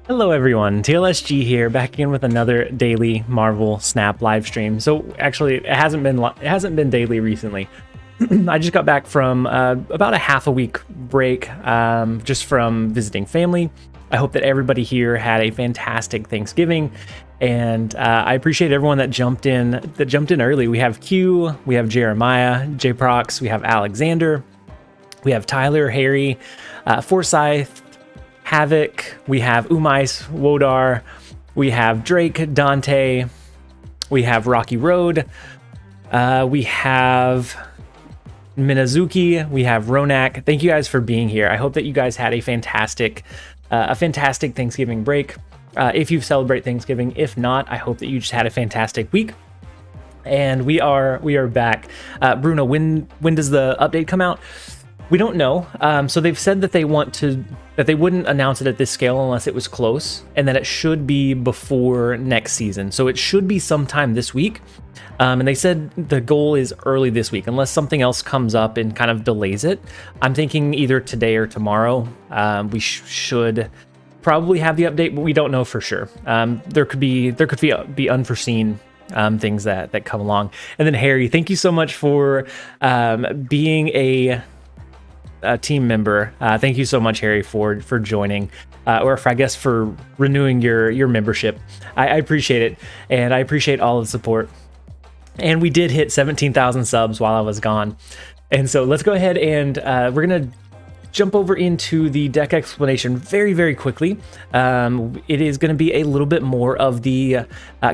Hello everyone, TLSG here, back again with another daily Marvel Snap live stream. So actually, it hasn't been daily recently. I just got back from about a half a week break, just from visiting family. I hope that everybody here had a fantastic Thanksgiving, and I appreciate everyone that jumped in early. We have Q, we have Jeremiah, Jprox, we have Alexander, we have Tyler, Harry, Forsyth, Avik, we have Umais, Wodar, we have Drake, Dante, we have Rocky Road, we have Minazuki, we have Ronak. Thank you guys for being here. I hope that you guys had a fantastic Thanksgiving break. If you celebrate Thanksgiving, if not, I hope that you just had a fantastic week. And we are back. Bruno, when does the update come out? We don't know. So they've said that they wouldn't announce it at this scale unless it was close, and that it should be before next season. So it should be sometime this week. And they said the goal is early this week, unless something else comes up and kind of delays it. I'm thinking either today or tomorrow. We should probably have the update, but we don't know for sure. There could be unforeseen things that come along. And then Harry, thank you so much for being a team member. Thank you so much, Harry, for joining, or I guess for renewing your membership. I appreciate it, and I appreciate all of the support. And we did hit 17,000 subs while I was gone, and so let's go ahead and we're gonna jump over into the deck explanation very, very quickly. It is going to be a little bit more of the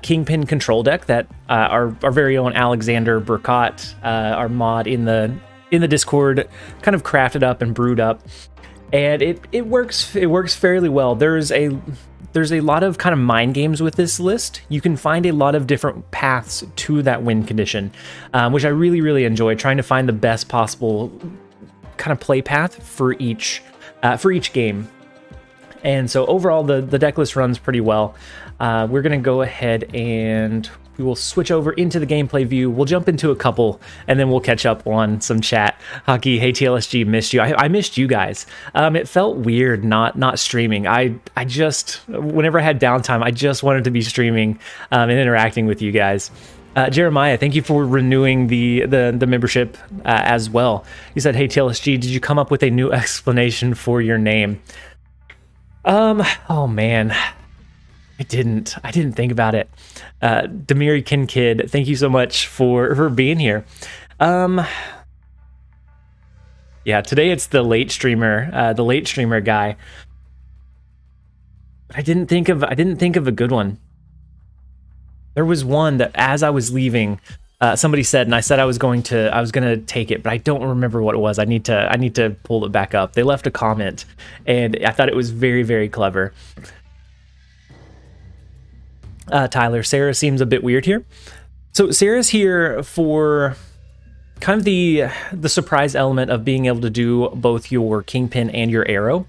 Kingpin control deck that our very own Alexander Burkat, our mod in the Discord, kind of crafted up and brewed up, and it works fairly well. There's a lot of kind of mind games with this list. You can find a lot of different paths to that win condition, which I really enjoy, trying to find the best possible kind of play path for each game. And so overall, the deck list runs pretty well. We're gonna go ahead and we will switch over into the gameplay view. We'll jump into a couple, and then we'll catch up on some chat. Hockey, hey TLSG, missed you. I missed you guys. It felt weird not streaming. I just, whenever I had downtime, I just wanted to be streaming and interacting with you guys. Jeremiah, thank you for renewing the membership as well. You said, hey TLSG, did you come up with a new explanation for your name? Oh man, I didn't think about it. Demiri Kinkid, thank you so much for being here. Yeah, today it's the late streamer guy. I didn't think of a good one. There was one that as I was leaving, somebody said, and I said I was gonna take it, but I don't remember what it was. I need to pull it back up. They left a comment, and I thought it was very, very clever. Tyler, Sarah seems a bit weird here. So Sarah's here for kind of the surprise element of being able to do both your Kingpin and your arrow,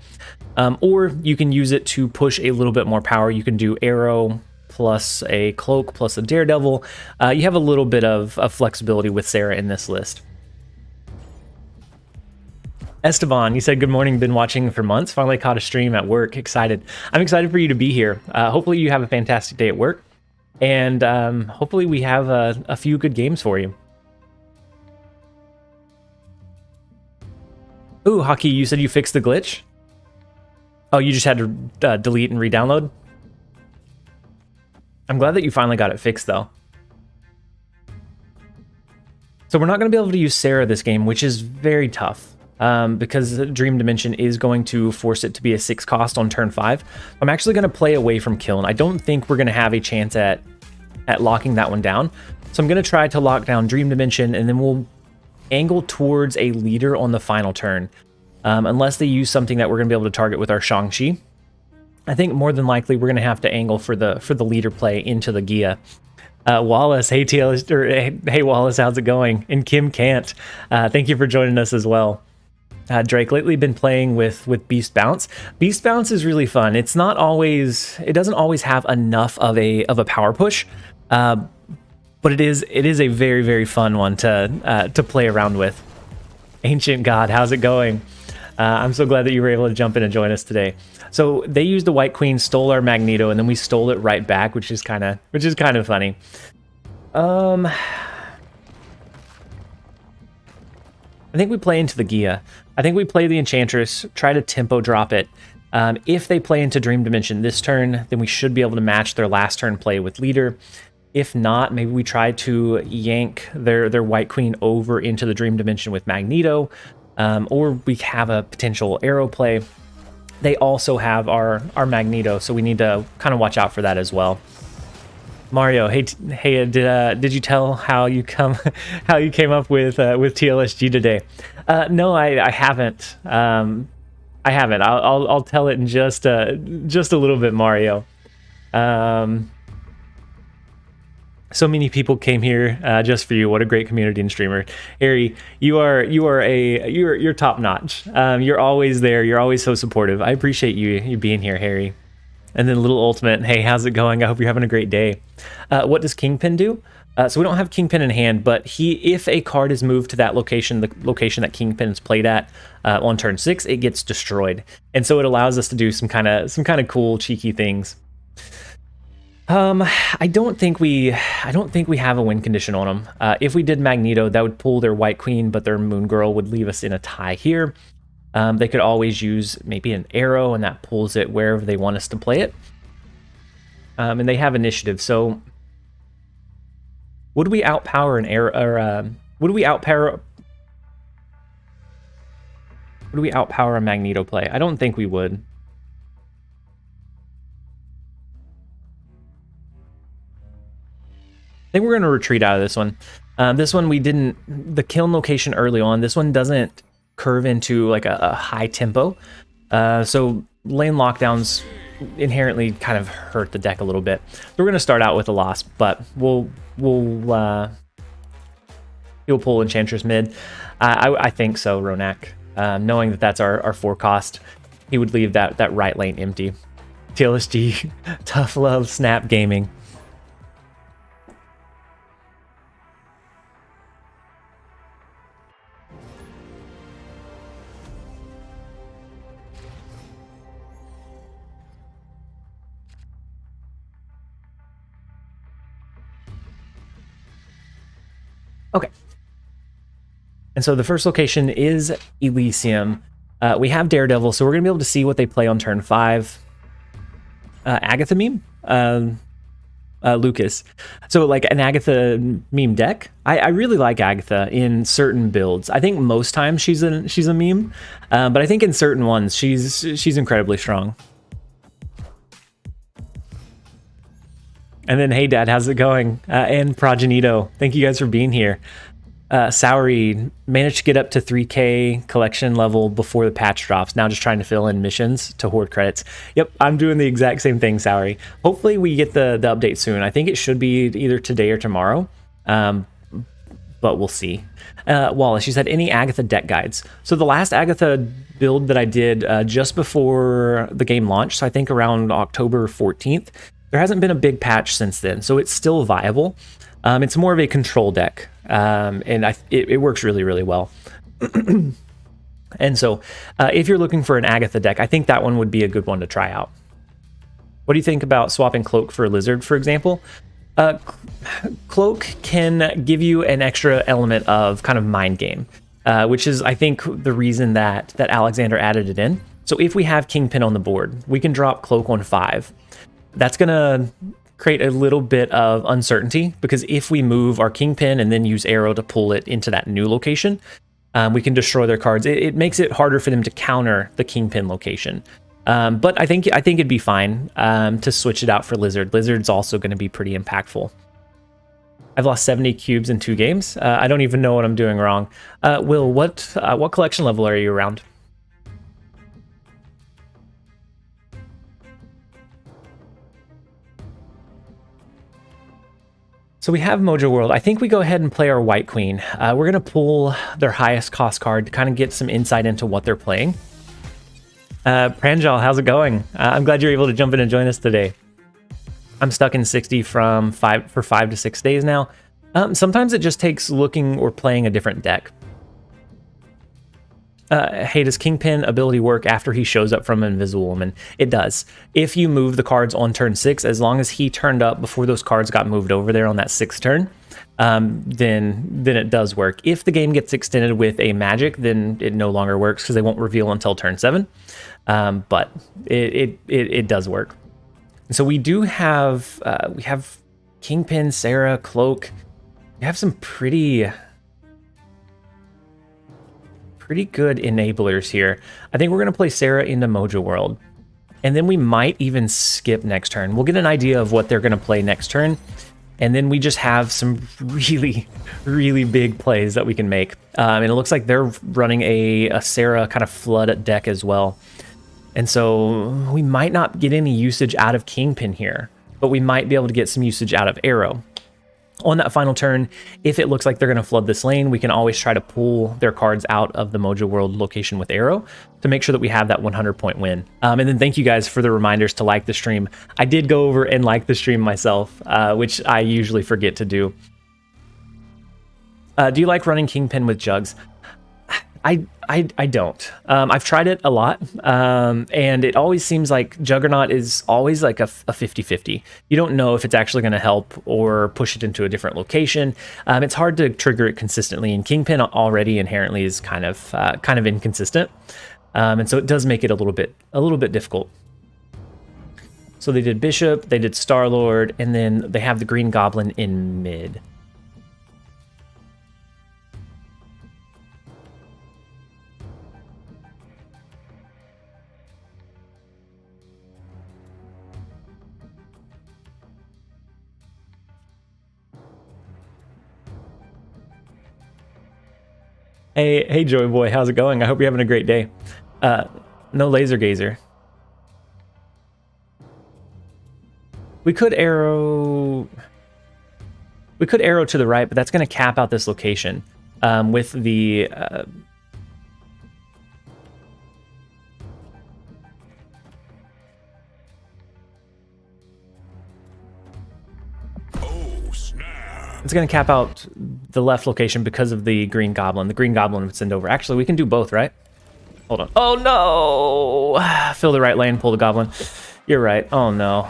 or you can use it to push a little bit more power. You can do arrow plus a cloak plus a daredevil. You have a little bit of flexibility with Sarah in this list. Esteban, you said, good morning, been watching for months, finally caught a stream at work, excited. I'm excited for you to be here. Hopefully you have a fantastic day at work, and hopefully we have a few good games for you. Ooh, Hockey, you said you fixed the glitch? Oh, you just had to delete and re-download? I'm glad that you finally got it fixed, though. So we're not going to be able to use Sarah this game, which is very tough. Because Dream Dimension is going to force it to be a 6 cost on turn 5. I'm actually going to play away from Kiln. I don't think we're going to have a chance at locking that one down. So I'm going to try to lock down Dream Dimension, and then we'll angle towards a leader on the final turn. Unless they use something that we're going to be able to target with our Shang-Chi. I think more than likely we're going to have to angle for the leader play into the Gia. Wallace, hey TLS, or hey Wallace, how's it going? And Kim Can't, thank you for joining us as well. Drake, lately been playing with Beast Bounce. Beast Bounce is really fun. It doesn't always have enough of a power push, but it is a very, very fun one to play around with. Ancient God, how's it going? I'm so glad that you were able to jump in and join us today. So they used the White Queen, stole our Magneto, and then we stole it right back, which is kind of funny. I think we play into the Gia. I think we play the Enchantress, try to tempo drop it. If they play into Dream Dimension this turn, then we should be able to match their last turn play with Leader. If not, maybe we try to yank their White Queen over into the Dream Dimension with Magneto, or we have a potential Arrow play. They also have our Magneto, so we need to kind of watch out for that as well. Mario, hey, did you tell how you came up with TLSG today? No, I haven't. I haven't. I'll tell it in just a little bit, Mario. So many people came here just for you. What a great community and streamer, Harry. You're top notch. You're always there. You're always so supportive. I appreciate you being here, Harry. And then Little Ultimate, hey, how's it going? I hope you're having a great day. What does Kingpin do? So we don't have Kingpin in hand, but if a card is moved to that location, the location that Kingpin is played at on turn 6, it gets destroyed. And so it allows us to do some kind of cool, cheeky things. I don't think we have a win condition on them. If we did Magneto, that would pull their White Queen, but their Moon Girl would leave us in a tie here. They could always use maybe an Arrow, and that pulls it wherever they want us to play it. And they have initiative, so would we outpower an Arrow, or would we outpower a Magneto play? I don't think we would. I think we're going to retreat out of this one. This one we didn't, the kiln location early on, this one doesn't curve into like a high tempo. So lane lockdowns inherently kind of hurt the deck a little bit. So we're going to start out with a loss, but he'll pull Enchantress mid. I think so, Ronak. Knowing that that's our 4 cost, he would leave that right lane empty. TLSG, tough love, Snap Gaming. Okay. And so the first location is Elysium. We have Daredevil, so we're going to be able to see what they play on turn 5. Agatha meme? Lucas. So like an Agatha meme deck. I really like Agatha in certain builds. I think most times she's a meme, but I think in certain ones she's incredibly strong. And then, hey, Dad, how's it going? And Progenito, thank you guys for being here. Sowery managed to get up to 3K collection level before the patch drops. Now just trying to fill in missions to hoard credits. Yep, I'm doing the exact same thing, Sowery. Hopefully we get the update soon. I think it should be either today or tomorrow, but we'll see. Wallace, you said any Agatha deck guides. So the last Agatha build that I did just before the game launched, so I think around October 14th, there hasn't been a big patch since then, so it's still viable. It's more of a control deck, and it works really, really well. And so if you're looking for an Agatha deck, I think that one would be a good one to try out. What do you think about swapping Cloak for Lizard, for example? Cloak can give you an extra element of kind of mind game, which is, I think, the reason that Alexander added it in. So if we have Kingpin on the board, we can drop Cloak on 5. That's going to create a little bit of uncertainty, because if we move our Kingpin and then use Arrow to pull it into that new location, we can destroy their cards. It makes it harder for them to counter the Kingpin location. But I think it'd be fine to switch it out for Lizard. Lizard's also going to be pretty impactful. I've lost 70 cubes in 2 games. I don't even know what I'm doing wrong. Will, what collection level are you around? So we have Mojo World. I think we go ahead and play our White Queen. We're going to pull their highest cost card to kind of get some insight into what they're playing. Pranjal, how's it going? I'm glad you're able to jump in and join us today. I'm stuck in 60 for 5 to 6 days now. Sometimes it just takes looking or playing a different deck. Hey, does Kingpin ability work after he shows up from Invisible Woman? It does. If you move the cards on turn 6, as long as he turned up before those cards got moved over there on that 6th turn, then it does work. If the game gets extended with a magic, then it no longer works because they won't reveal until turn 7. But it does work. So we do have we have Kingpin, Sarah, Cloak. We have some pretty good enablers here. I think we're going to play Sarah into Mojo World. And then we might even skip next turn. We'll get an idea of what they're going to play next turn. And then we just have some really, really big plays that we can make. And it looks like they're running a Sarah kind of flood deck as well. And so we might not get any usage out of Kingpin here, but we might be able to get some usage out of Arrow. On that final turn, if it looks like they're going to flood this lane, we can always try to pull their cards out of the Mojo World location with Arrow to make sure that we have that 100-point win. And then thank you guys for the reminders to like the stream. I did go over and like the stream myself, which I usually forget to do. Do you like running Kingpin with Jugs? I don't. I've tried it a lot, and it always seems like Juggernaut is always like a 50-50. You don't know if it's actually going to help or push it into a different location. It's hard to trigger it consistently, and Kingpin already inherently is kind of inconsistent, and so it does make it a little bit difficult. So they did Bishop, they did Star-Lord, and then they have the Green Goblin in mid. Hey, Joey Boy, how's it going? I hope you're having a great day. No laser gazer. We could arrow to the right, but that's going to cap out this location with the. It's going to cap out the left location because of the Green Goblin. The Green Goblin would send over. Actually, we can do both, right? Hold on. Oh, no! Fill the right lane, pull the Goblin. You're right. Oh, no.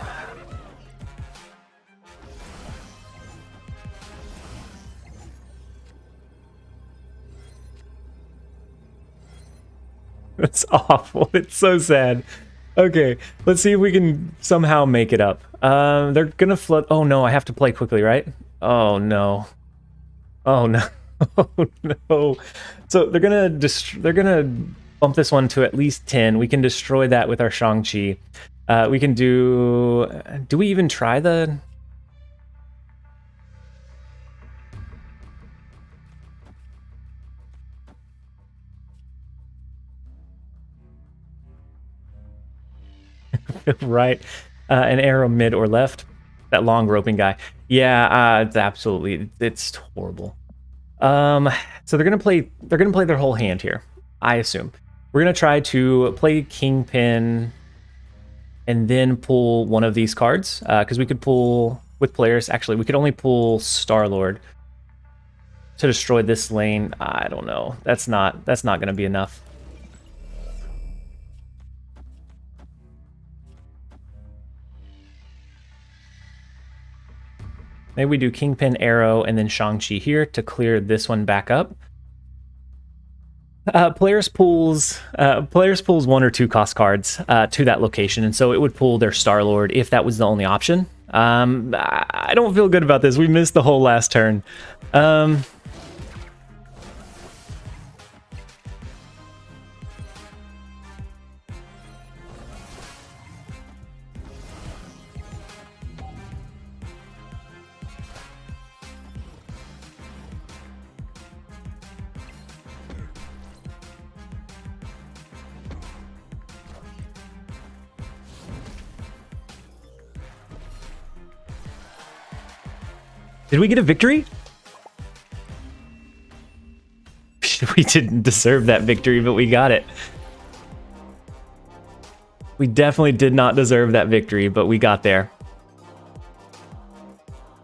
That's awful. It's so sad. Okay, let's see if we can somehow make it up. They're going to flood. Oh, no, I have to play quickly, right? Oh no. Oh no. Oh no. So they're gonna bump this one to at least 10. We can destroy that with our Shang-Chi. We can do we even try the right? An arrow mid or left? That long roping guy. Yeah, it's horrible. So they're gonna play their whole hand here, I assume. We're gonna try to play Kingpin and then pull one of these cards, because we could pull with players. Actually, we could only pull Star-Lord to destroy this lane. I don't know. That's not gonna be enough. Maybe we do Kingpin, Arrow, and then Shang-Chi here to clear this one back up. Players pulls 1 or 2 cost cards to that location, and so it would pull their Star-Lord if that was the only option. I don't feel good about this. We missed the whole last turn. Did we get a victory? We didn't deserve that victory, but we got it. We definitely did not deserve that victory, but we got there.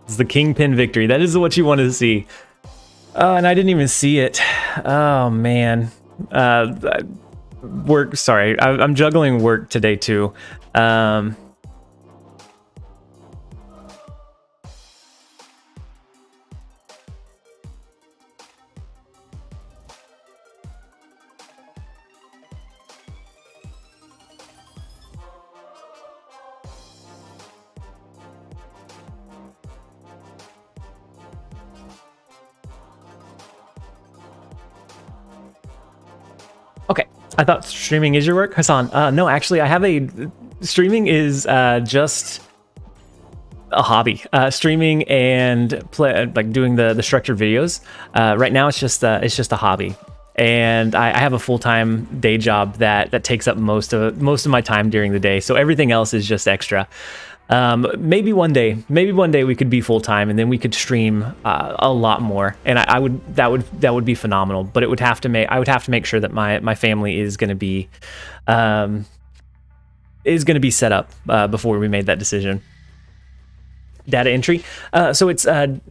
It's the Kingpin victory. That is what you wanted to see. Oh, and I didn't even see it. Oh, man. Work. Sorry, I'm juggling work today too. Okay, I thought streaming is your work, Hassan. No, actually, I have streaming is just a hobby. Streaming and like doing the structured videos. Right now, it's just a hobby, and I have a full-time day job that takes up most of my time during the day. So everything else is just extra. Maybe one day we could be full-time, and then we could stream a lot more, and that would be phenomenal. But I would have to make sure that my family is going to be set up before we made that decision. Data entry, so it's data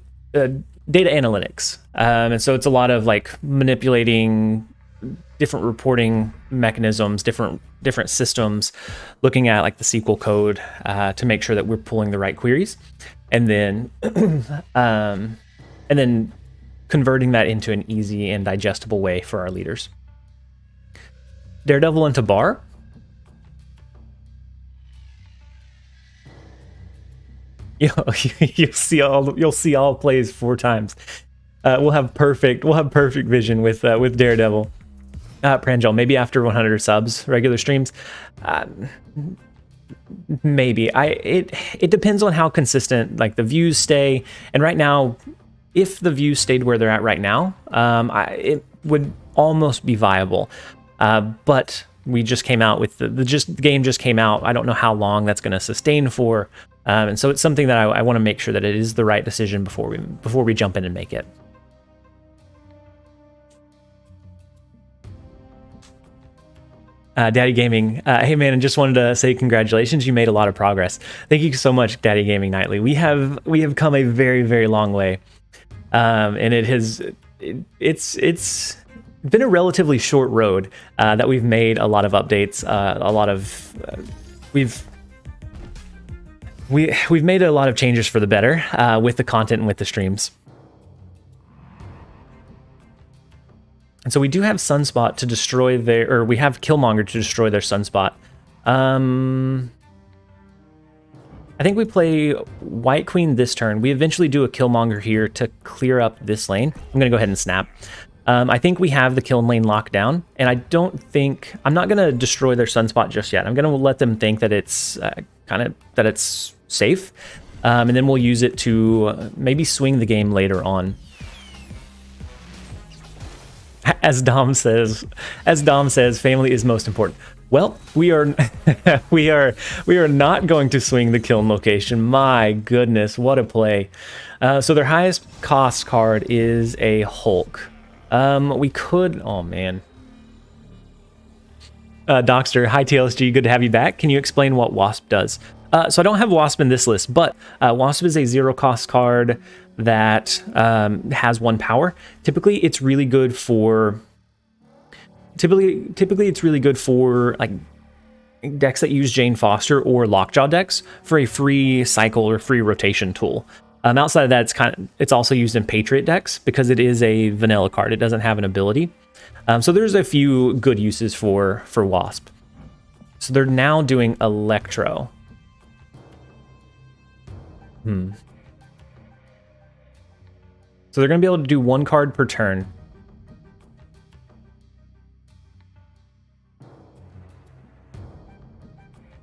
analytics, and so it's a lot of like manipulating different reporting mechanisms, different systems, looking at like the SQL code to make sure that we're pulling the right queries, and then converting that into an easy and digestible way for our leaders. Daredevil into bar. You'll see all plays 4 times. We'll have perfect vision with Daredevil. Pranjel, maybe after 100 subs, regular streams. Maybe. It depends on how consistent like the views stay. And right now, if the views stayed where they're at right now, it would almost be viable. But we just came out with the game just came out. I don't know how long that's going to sustain for. And so it's something that I want to make sure that it is the right decision before we jump in and make it. Daddy Gaming, hey man, and just wanted to say congratulations. You made a lot of progress. Thank you so much, DaddyGamingNightly. We have come a very, very long way, and it's been a relatively short road that we've made a lot of updates. We've made a lot of changes for the better with the content and with the streams. And so we do have Sunspot to destroy we have Killmonger to destroy their Sunspot. I think we play White Queen this turn. We eventually do a Killmonger here to clear up this lane. I'm gonna go ahead and snap. I think we have the kill lane locked down, and I'm not gonna destroy their Sunspot just yet. I'm gonna let them think that it's that it's safe, and then we'll use it to maybe swing the game later on. As Dom says, family is most important. Well, we are we are not going to swing the kiln location. My goodness, what a play. So their highest cost card is a Hulk. We could, oh man. Doxter, hi TLSG, good to have you back. Can you explain what Wasp does? So I don't have Wasp in this list, but Wasp is a 0 cost card that has 1 power. Typically it's really good for like decks that use Jane Foster or Lockjaw decks for a free cycle or free rotation tool. Outside of that, it's also used in Patriot decks because it is a vanilla card. It doesn't have an ability. So there's a few good uses for Wasp. So they're now doing Electro. So they're going to be able to do 1 card per turn.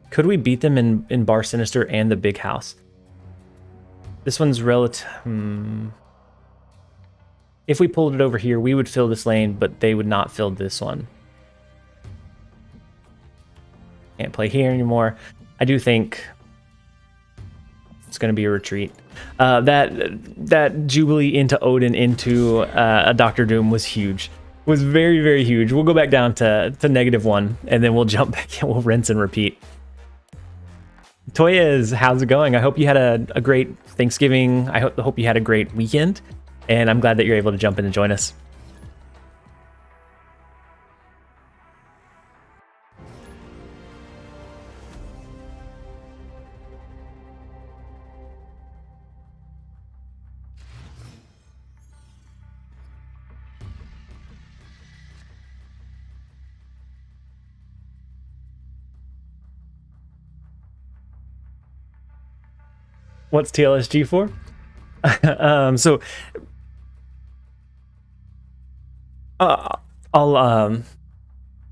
Could we beat them in Bar Sinister and the Big House? This one's relative. If we pulled it over here, we would fill this lane, but they would not fill this one. Can't play here anymore. I do think it's going to be a retreat. That Jubilee into Odin into a Doctor Doom was huge. Was very, very huge. We'll go back down to -1, and then we'll jump back and we'll rinse and repeat. Toyez, how's it going? I hope you had a great Thanksgiving. I hope you had a great weekend, and I'm glad that you're able to jump in and join us. What's TLSG for? So I'll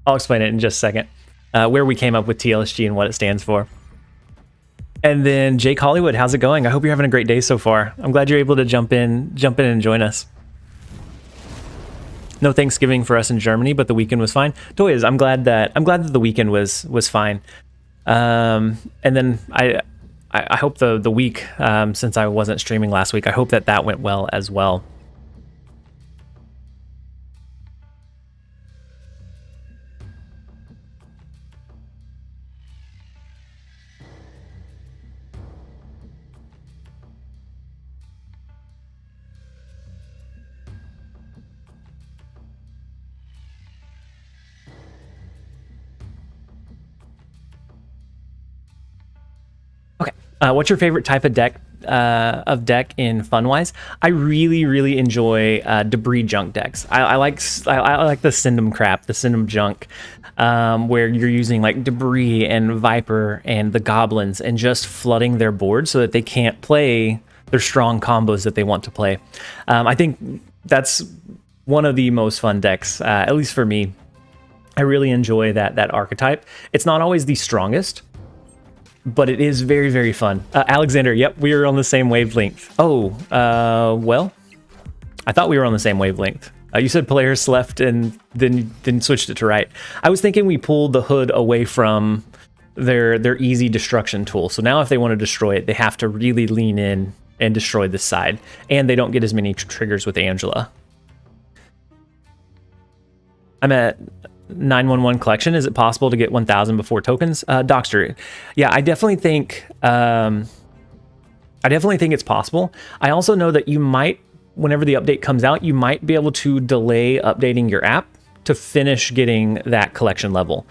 explain it in just a second. Where we came up with TLSG and what it stands for. And then Jake Hollywood, how's it going? I hope you're having a great day so far. I'm glad you're able to jump in and join us. No Thanksgiving for us in Germany, but the weekend was fine. Toys, I'm glad that the weekend was fine. And then I hope the week, since I wasn't streaming last week, I hope that went well as well. What's your favorite type of deck in Funwise? I really enjoy debris junk decks. I like the Syndom crap, the Syndom junk, where you're using like debris and Viper and the goblins and just flooding their board so that they can't play their strong combos that they want to play. I think that's one of the most fun decks, at least for me. I really enjoy that archetype. It's not always the strongest, but it is very fun. Alexander, yep, we were on the same wavelength. Oh, well, I thought we were on the same wavelength. You said players left and then switched it to right. I was thinking we pulled the hood away from their easy destruction tool. So now if they want to destroy it, they have to really lean in and destroy this side. And they don't get as many triggers with Angela. I'm at 911 collection. Is it possible to get 1,000 before tokens? Doxter, yeah, I definitely think it's possible. I also know that you might, whenever the update comes out, you might be able to delay updating your app to finish getting that collection level.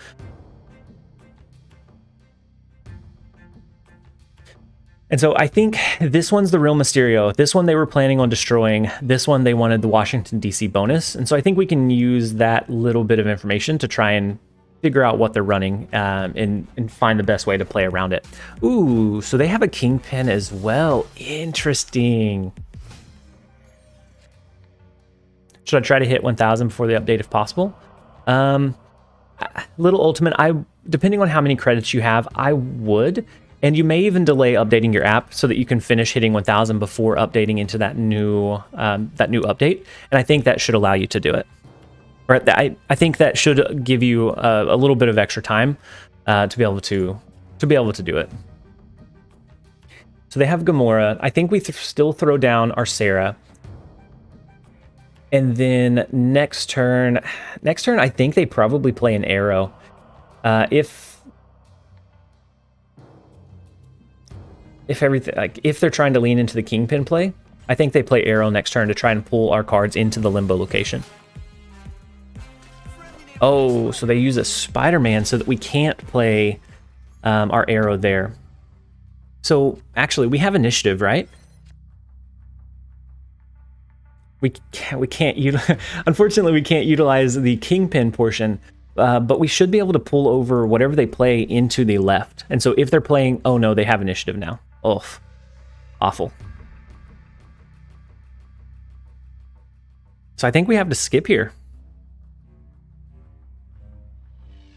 And so I think this one's the real Mysterio. This one they were planning on destroying. This one they wanted the Washington, D.C. bonus. And so I think we can use that little bit of information to try and figure out what they're running and find the best way to play around it. Ooh, so they have a Kingpin as well. Interesting. Should I try to hit 1,000 before the update if possible? Little Ultimate, depending on how many credits you have, I would. And you may even delay updating your app so that you can finish hitting 1,000 before updating into that new update. And I think that should allow you to do it. Or I think that should give you a little bit of extra time to be able to do it. So they have Gamora. I think we still throw down our Sarah. And then next turn, I think they probably play an Arrow. If they're trying to lean into the Kingpin play, I think they play Arrow next turn to try and pull our cards into the Limbo location. Oh, so they use a Spider-Man so that we can't play our Arrow there. So actually, we have initiative, right? We can't unfortunately, we can't utilize the Kingpin portion. But we should be able to pull over whatever they play into the left. And so if they're playing, oh no, they have initiative now. Oh, awful. So I think we have to skip here.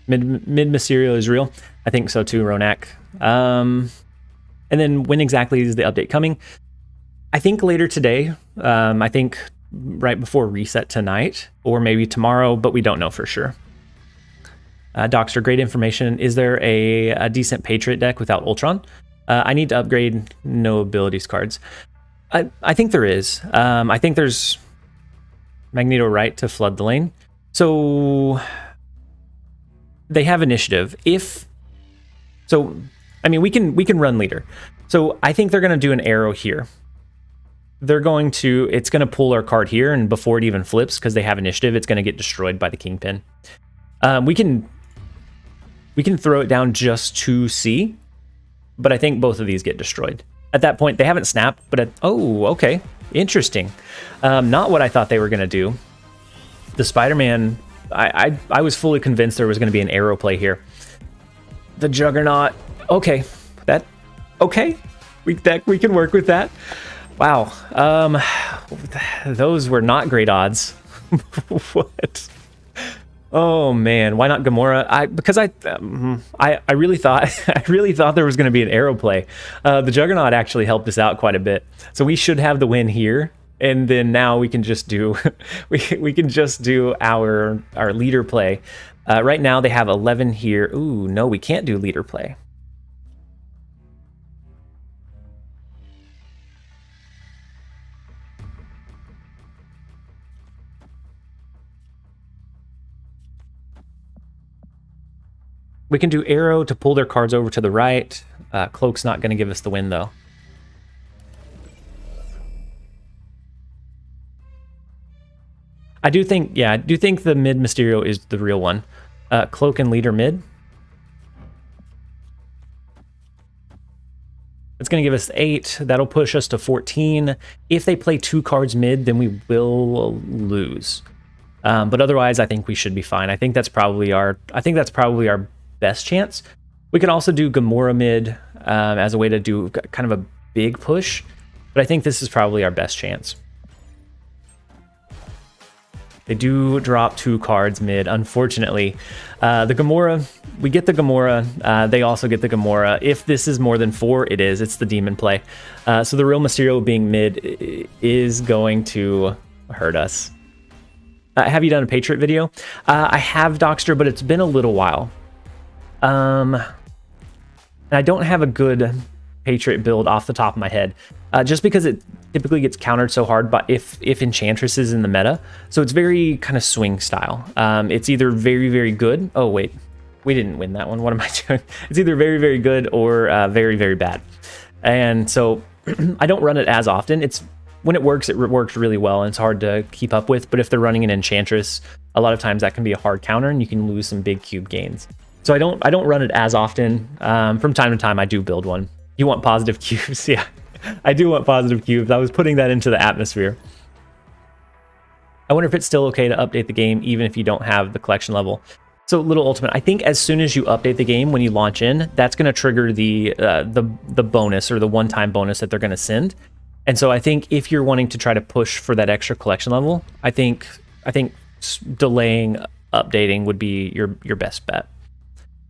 Mid Mysterio is real. I think so too, Ronak. And then when exactly is the update coming? I think later today. I think right before reset tonight, or maybe tomorrow, but we don't know for sure. Doxter, great information. Is there a decent Patriot deck without Ultron? I need to upgrade no abilities cards. I think there is. I think there's Magneto right to flood the lane. So they have initiative. We can run leader. So I think they're going to do an Arrow here. It's going to pull our card here, and before it even flips, because they have initiative, it's going to get destroyed by the Kingpin. We can throw it down just to see, but I think both of these get destroyed. At that point, they haven't snapped, but oh, okay. Interesting. Not what I thought they were going to do. The Spider-Man, I was fully convinced there was going to be an Arrow play here. The Juggernaut, okay. Okay. we can work with that. Wow. Those were not great odds. What? Oh man, why not Gamora? Because I really thought there was going to be an arrow play. The Juggernaut actually helped us out quite a bit, so we should have the win here. And then now we can just do we can just do our leader play. Right now they have 11 here. Ooh, no, we can't do leader play. We can do arrow to pull their cards over to the right. Cloak's not going to give us the win, though. I do think the mid Mysterio is the real one. Cloak and leader mid. It's going to give us 8. That'll push us to 14. If they play 2 cards mid, then we will lose. But otherwise, I think we should be fine. I think that's probably our best chance. We can also do Gamora mid as a way to do kind of a big push, but I think this is probably our best chance. They do drop 2 cards mid, unfortunately. The Gamora, we get the Gamora, they also get the Gamora. If this is more than 4, it is. It's the demon play. So the real Mysterio being mid is going to hurt us. Have you done a Patriot video? I have, Doxter, but it's been a little while. And I don't have a good Patriot build off the top of my head, just because it typically gets countered so hard but if Enchantress is in the meta, so it's very kind of swing style. It's either very, very good. Oh wait, we didn't win that one. What am I doing? It's either very, very good or very, very bad. And so I don't run it as often. It's when it works really well, and it's hard to keep up with. But if they're running an Enchantress, a lot of times that can be a hard counter, and you can lose some big cube gains. So I don't run it as often. From time to time, I do build one. You want positive cubes? Yeah, I do want positive cubes. I was putting that into the atmosphere. I wonder if it's still okay to update the game even if you don't have the collection level. So Little Ultimate, I think as soon as you update the game when you launch in, that's going to trigger the bonus or the one-time bonus that they're going to send. And so I think if you're wanting to try to push for that extra collection level, I think delaying updating would be your best bet.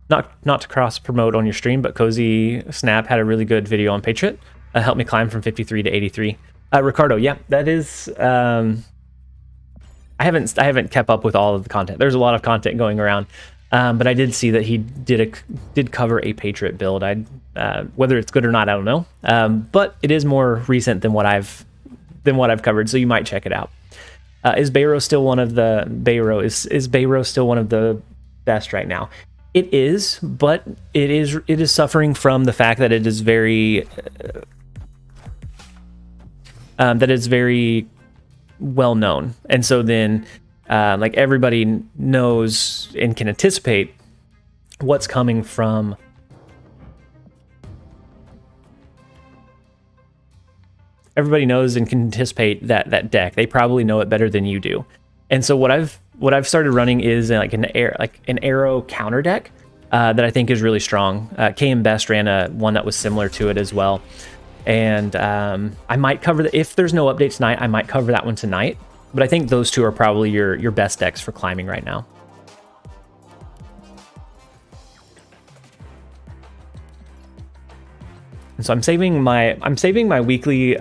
Not to cross promote on your stream, but Cozy Snap had a really good video on Patriot. Helped me climb from 53 to 83. Ricardo, yeah, that is. I haven't kept up with all of the content. There's a lot of content going around, but I did see that he did cover a Patriot build. Whether it's good or not, I don't know. But it is more recent than what I've covered, so you might check it out. Is Bayou still one of the best right now? It is, but it is suffering from the fact that it is very well known, and so then like everybody knows and can anticipate what's coming from. Everybody knows and can anticipate that deck. They probably know it better than you do. And so what I've started running is like an arrow counter deck that I think is really strong. KM Best ran one that was similar to it as well. And I might cover if there's no update tonight, I might cover that one tonight. But I think those two are probably your best decks for climbing right now. And so I'm saving my weekly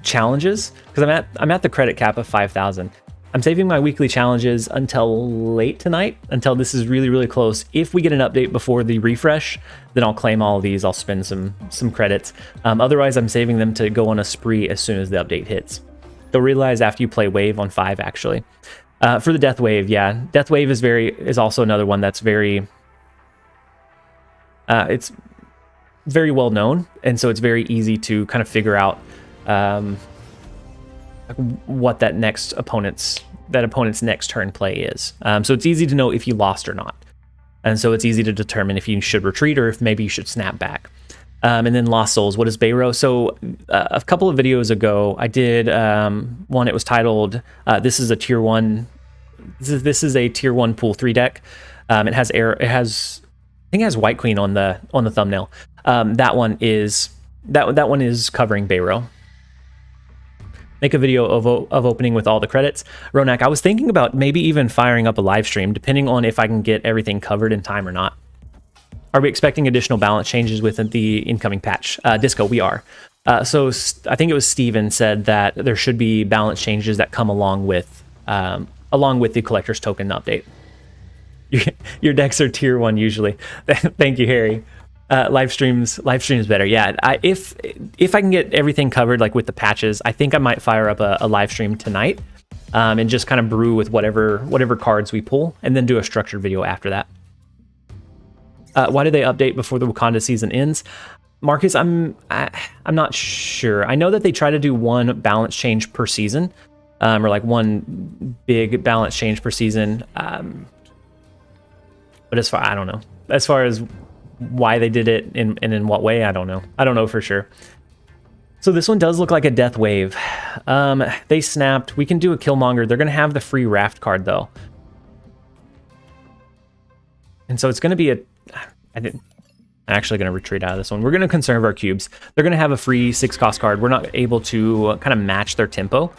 challenges because I'm at the credit cap of 5,000. I'm saving my weekly challenges until late tonight, until this is really, really close. If we get an update before the refresh, then I'll claim all of these. I'll spend some credits. Otherwise, I'm saving them to go on a spree as soon as the update hits. They'll realize after you play Wave on 5, actually. For the Death Wave, yeah. Death Wave is also another one that's very... it's very well known, and so it's very easy to kind of figure out what that opponent's next turn play is. So it's easy to know if you lost or not, and so it's easy to determine if you should retreat or if maybe you should snap back. And then Lost Souls, what is Bayou? So a couple of videos ago I did one. It was titled this is a tier 1 pool 3 deck. It has White Queen on the thumbnail. That one is That one is covering Bayou. Make a video of opening with all the credits. Ronak, I was thinking about maybe even firing up a live stream, depending on if I can get everything covered in time or not. Are we expecting additional balance changes with the incoming patch? Disco, we are. So I think it was Steven said that there should be balance changes that come along with the collector's token update. Your decks are tier 1 usually. Thank you, Harry. Live streams better. Yeah, if I can get everything covered like with the patches, I think I might fire up a live stream tonight and just kind of brew with whatever cards we pull, and then do a structured video after that. Why do they update before the Wakanda season ends? Marcus, I'm not sure. I know that they try to do one balance change per season, or like one big balance change per season. But I don't know. As far as why they did it and in what way, I don't know. I don't know for sure. So this one does look like a death wave. They snapped. We can do a Killmonger. They're going to have the free raft card though. And so it's going to be I'm actually going to retreat out of this one. We're going to conserve our cubes. They're going to have a free 6-cost card. We're not able to kind of match their tempo.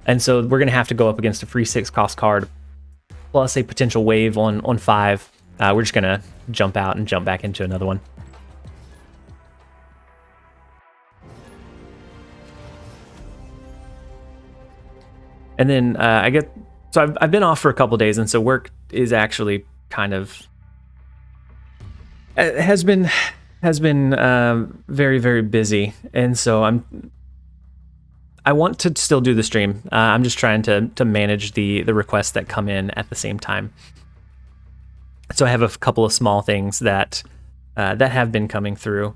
And so we're going to have to go up against a free 6-cost card plus a potential wave on 5. We're just going to jump out and jump back into another one. And then I've been off for a couple days, and so work is actually kind of has been very, very busy, and so I want to still do the stream. I'm just trying to manage the requests that come in at the same time. So I have a couple of small things that have been coming through.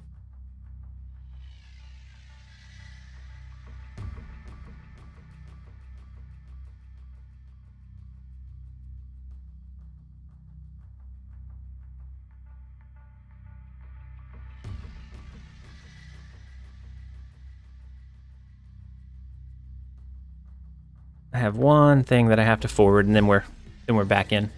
I have one thing that I have to forward, and then we're back in.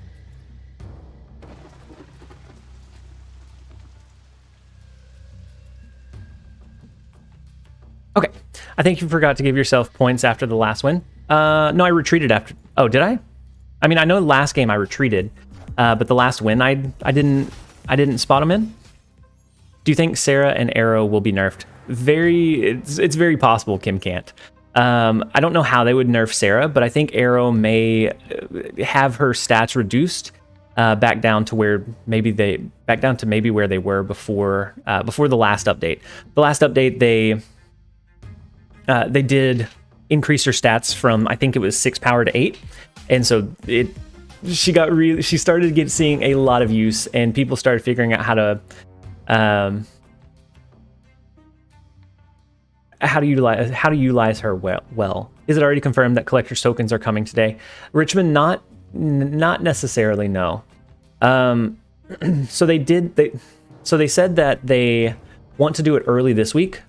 Okay, I think you forgot to give yourself points after the last win. No, I retreated after. Oh, did I? I mean, I know last game I retreated, but the last win I didn't spot him in. Do you think Sarah and Arrow will be nerfed? It's very possible Kim can't. I don't know how they would nerf Sarah, but I think Arrow may have her stats reduced back down to where maybe they were before the last update. The last update they did increase her stats from, I think it was 6 power to 8, and so she started seeing a lot of use, and people started figuring out how to utilize her well. Is it already confirmed that collector's tokens are coming today? Richmond, not necessarily, no. So they said that they want to do it early this week,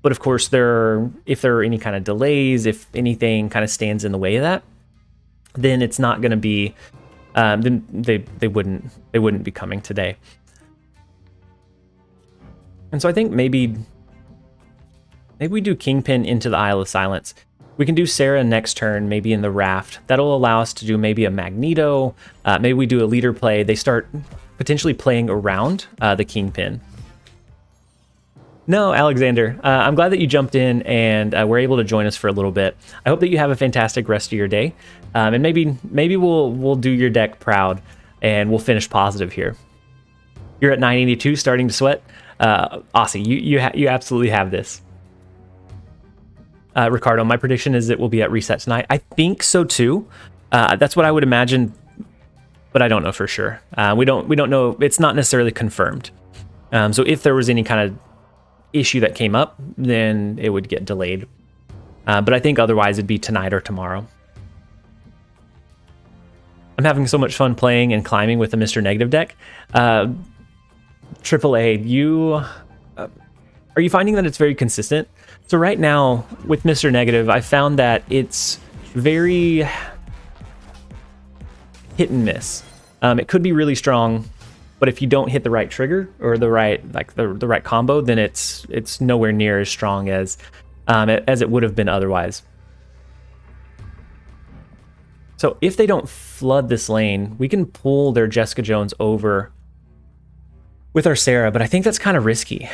but of course if there are any kind of delays, if anything kind of stands in the way of that, then it's not going to be then they wouldn't be coming today. And so I think maybe we do Kingpin into the Isle of Silence. We can do Sarah next turn, maybe in the raft. That'll allow us to do maybe a Magneto. Maybe we do a leader play. They start potentially playing around the Kingpin. No, Alexander, I'm glad that you jumped in and were able to join us for a little bit. I hope that you have a fantastic rest of your day. And maybe we'll do your deck proud and we'll finish positive here. You're at 982, starting to sweat. Aussie, you absolutely have this. Ricardo, my prediction is it will be at reset tonight. I think so too. That's what I would imagine, but I don't know for sure. We don't know. It's not necessarily confirmed. So if there was any kind of issue that came up, then it would get delayed. But I think otherwise it'd be tonight or tomorrow. I'm having so much fun playing and climbing with the Mr. Negative deck. AAA, are you finding that it's very consistent? So right now with Mr. Negative, I found that it's very hit and miss. It could be really strong But if you don't hit the right trigger or the right the right combo, then it's nowhere near as strong as it would have been otherwise. So if they don't flood this lane, we can pull their Jessica Jones over with our Sarah, but I think that's kind of risky.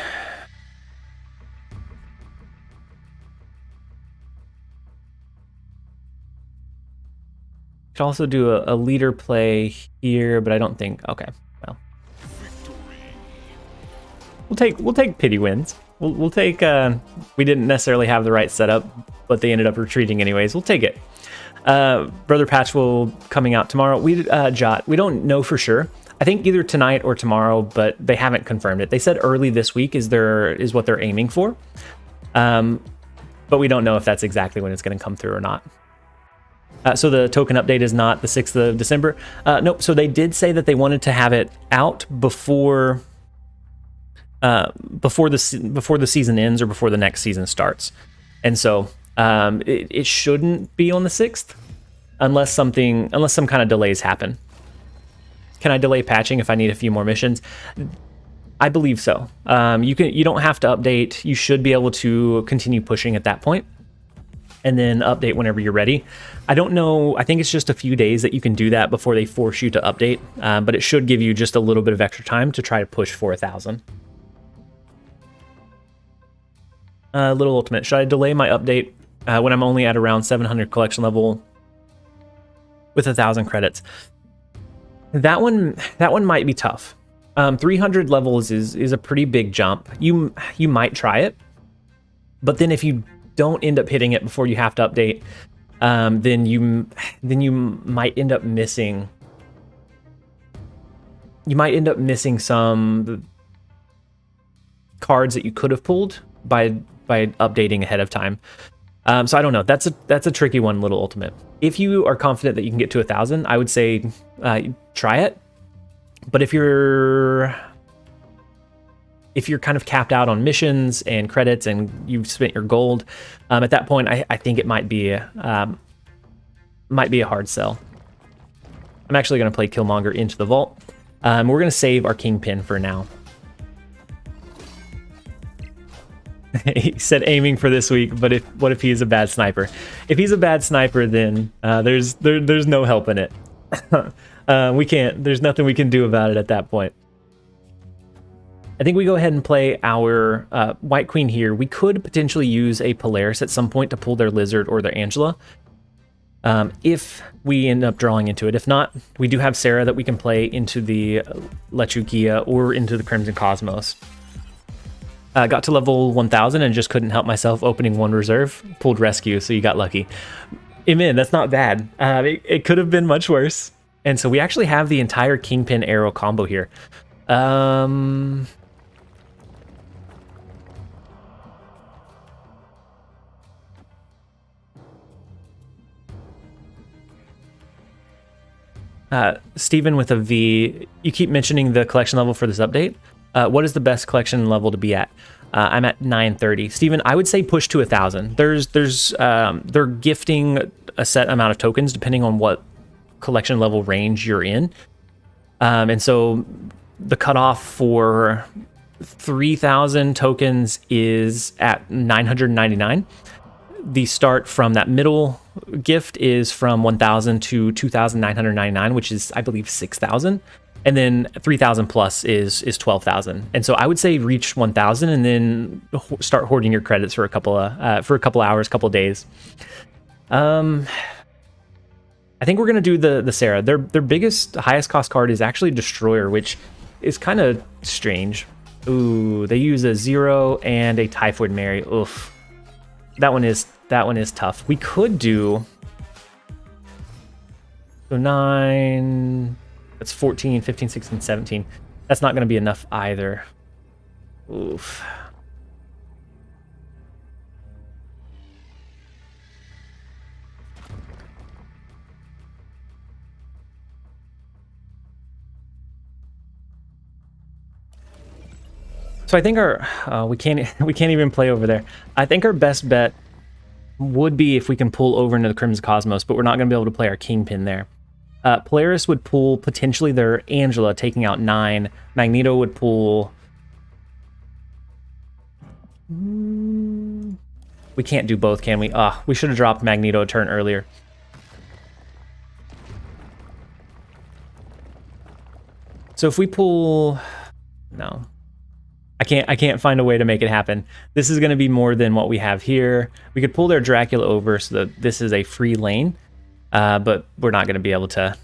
Could also do a leader play here, but I don't think. Okay, well, we'll take pity wins. We'll take. We didn't necessarily have the right setup, but they ended up retreating anyways. We'll take it. Brother Patch will coming out tomorrow. Jot. We don't know for sure. I think either tonight or tomorrow, but they haven't confirmed it. They said early this week is what they're aiming for, but we don't know if that's exactly when it's going to come through or not. So the token update is not the 6th of December. Nope. So they did say that they wanted to have it out before the season ends or before the next season starts, and so it shouldn't be on the 6th unless some kind of delays happen. Can I delay patching if I need a few more missions? I believe so. You don't have to update. You should be able to continue pushing at that point, and then update whenever you're ready. I don't know. I think it's just a few days that you can do that before they force you to update, but it should give you just a little bit of extra time to try to push for 1,000. Little Ultimate. Should I delay my update when I'm only at around 700 collection level with 1,000 credits? That one might be tough. 300 levels is a pretty big jump. You might try it, but then if you don't end up hitting it before you have to update, then you might end up missing. You might end up missing some cards that you could have pulled by updating ahead of time. So I don't know. That's a tricky one, Little Ultimate. If you are confident that you can get to 1,000, I would say try it. But if you're kind of capped out on missions and credits and you've spent your gold, at that point, I think it might be a hard sell. I'm actually going to play Killmonger into the vault. We're going to save our Kingpin for now. He said aiming for this week, but what if he's a bad sniper? If he's a bad sniper, then there's no help in it. We can't. There's nothing we can do about it at that point. I think we go ahead and play our White Queen here. We could potentially use a Polaris at some point to pull their Lizard or their Angela, if we end up drawing into it. If not, we do have Sarah that we can play into the Lechugia or into the Crimson Cosmos. Got to level 1,000 and just couldn't help myself opening one reserve. Pulled Rescue, so you got lucky. Amen, that's not bad. It could have been much worse. And so we actually have the entire Kingpin arrow combo here. Steven with a V, you keep mentioning the collection level for this update. What is the best collection level to be at? I'm at 930. Steven, I would say push to 1,000. They're gifting a set amount of tokens depending on what collection level range you're in. And so the cutoff for 3,000 tokens is at 999. The start from that middle gift is from 1,000 to 2,999, which is, I believe, 6,000. And then 3,000 plus is 12,000. And so I would say reach 1,000 and then start hoarding your credits for a couple hours, couple days. I think we're gonna do the Sarah. Their biggest, highest cost card is actually Destroyer, which is kind of strange. Ooh, they use a 0 and a Typhoid Mary. Oof, that one is tough. We could do 9. That's 14, 15, 16, 17. That's not going to be enough either. Oof. So I think our we can't even play over there. I think our best bet would be if we can pull over into the Crimson Cosmos, but we're not going to be able to play our Kingpin there. Polaris would pull potentially their Angela, taking out 9. Magneto would pull... We can't do both, can we? We should have dropped Magneto a turn earlier. So if we pull... No. I can't find a way to make it happen. This is going to be more than what we have here. We could pull their Dracula over so that this is a free lane, but we're not going to be able to.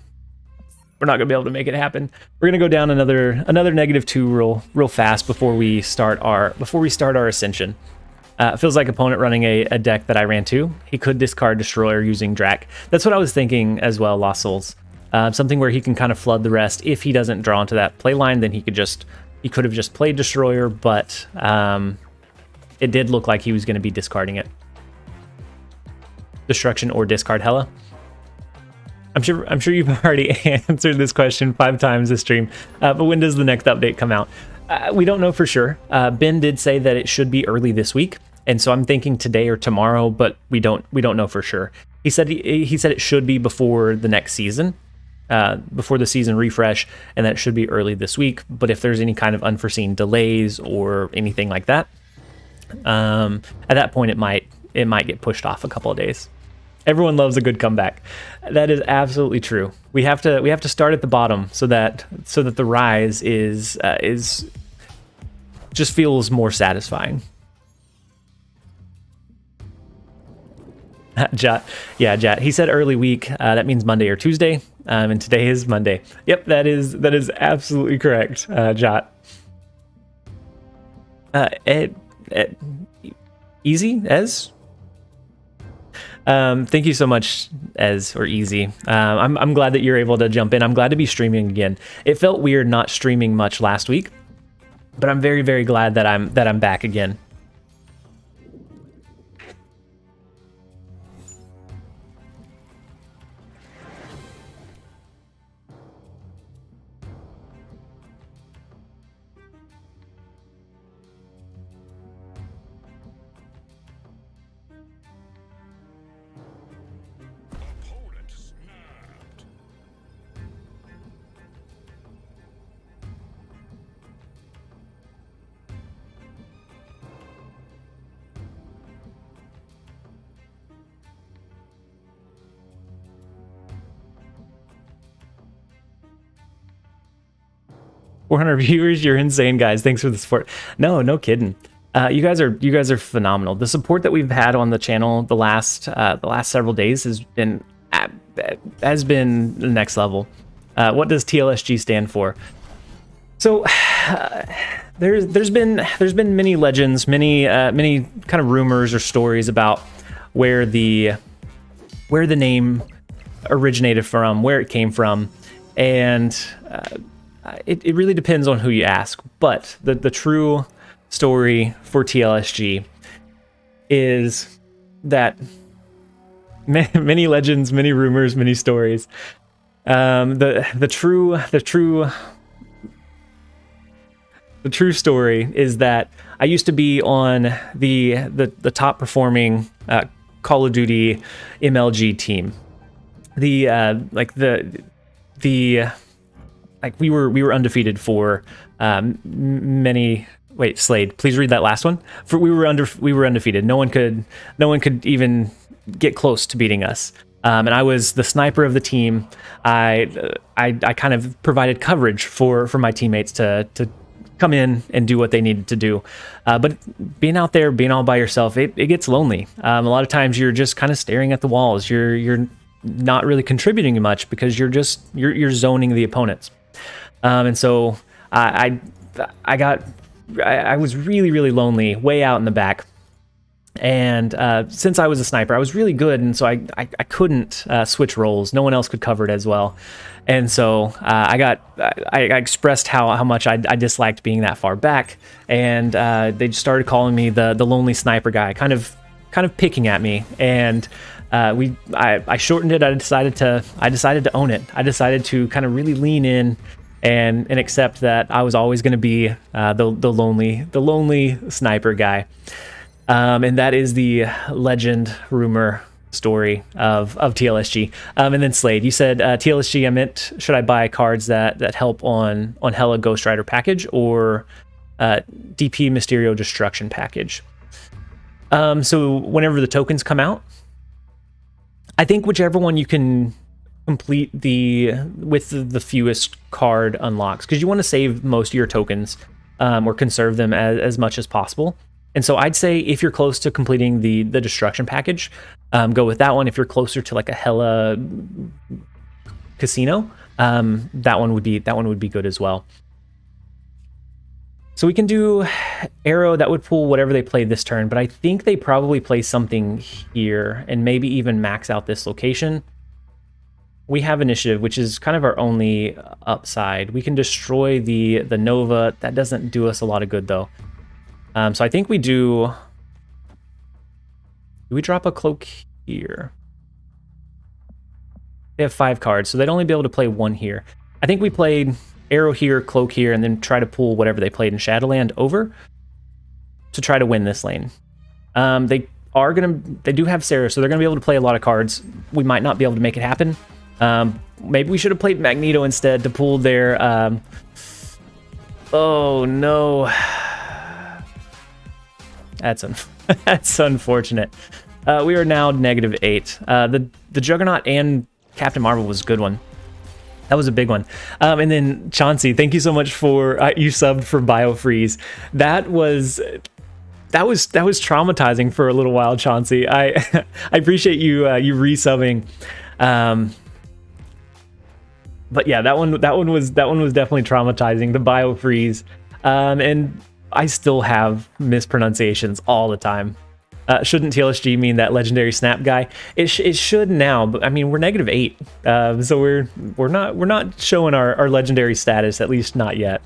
We're not going to be able to make it happen. We're going to go down another -2 real fast before we start our ascension. It feels like opponent running a deck that I ran too. He could discard Destroyer using Drac. That's what I was thinking as well. Lost Souls, something where he can kind of flood the rest. If he doesn't draw into that play line, then he could have just played Destroyer, but it did look like he was going to be discarding it. Destruction or discard Hela. I'm sure you've already answered this question 5 times this stream, but when does the next update come out? We don't know for sure. Ben did say that it should be early this week, and so I'm thinking today or tomorrow, but we don't know for sure. He said it should be before the next season. Before the season refresh, and that it should be early this week. But if there's any kind of unforeseen delays or anything like that, at that point it might get pushed off a couple of days. Everyone loves a good comeback. That is absolutely true. We have to start at the bottom so that the rise is just feels more satisfying. Jat. He said early week. That means Monday or Tuesday. And today is Monday. Yep, that is absolutely correct, Jot. Easy Ez. Thank you so much, Ez or Easy. I'm glad that you're able to jump in. I'm glad to be streaming again. It felt weird not streaming much last week, but I'm very, very glad that I'm back again. Viewers, you're insane, guys. Thanks for the support. No kidding. You guys are phenomenal. The support that we've had on the channel the last several days has been the next level. What does TLSG stand for? So there's been many legends, many kind of rumors or stories about where the name originated from, where it came from, and it really depends on who you ask. But the true story for TLSG is that many legends, many rumors, many stories. The true story is that I used to be on the top performing Call of Duty MLG team. We were undefeated for many. Wait, Slade, please read that last one. We were undefeated. No one could even get close to beating us. And I was the sniper of the team. I kind of provided coverage for my teammates to come in and do what they needed to do. But being out there, being all by yourself, it gets lonely. A lot of times you're just kind of staring at the walls. You're not really contributing much because you're zoning the opponents. And so I was really, really lonely, way out in the back. And since I was a sniper, I was really good, and so I couldn't switch roles. No one else could cover it as well. And so I expressed how much I disliked being that far back, and they just started calling me the lonely sniper guy, kind of picking at me. And I shortened it. I decided to own it. I decided to kind of really lean in and accept that I was always going to be the lonely sniper guy. And that is the legend, rumor, story of TLSG. And then Slade, you said TLSG. I meant, should I buy cards that help on Hella Ghost Rider package or DP Mysterio Destruction package? So whenever the tokens come out, I think whichever one you can complete with the fewest card unlocks, because you want to save most of your tokens or conserve them as much as possible. And so I'd say if you're close to completing the destruction package, go with that one. If you're closer to like a Hella Casino, that one would be good as well. So we can do Arrow. That would pull whatever they play this turn, but I think they probably play something here and maybe even max out this location. We have Initiative, which is kind of our only upside. We can destroy the Nova. That doesn't do us a lot of good though. So I think we do we drop a Cloak here? They have 5 cards, so they'd only be able to play 1 here. I think we played Arrow here, Cloak here, and then try to pull whatever they played in Shadowland over to try to win this lane. They do have Sarah, so they're gonna be able to play a lot of cards. We might not be able to make it happen. Maybe we should have played Magneto instead to pull their oh no. That's unfortunate. We are now -8. The Juggernaut and Captain Marvel was a good one. That was a big one. And then Chauncey, thank you so much for you subbed for BioFreeze. That was traumatizing for a little while, Chauncey. I appreciate you resubbing. But yeah, that one was definitely traumatizing. The BioFreeze, and I still have mispronunciations all the time. Shouldn't TLSG mean that legendary snap guy? It should now, but I mean we're -8, so we're not showing our legendary status, at least not yet.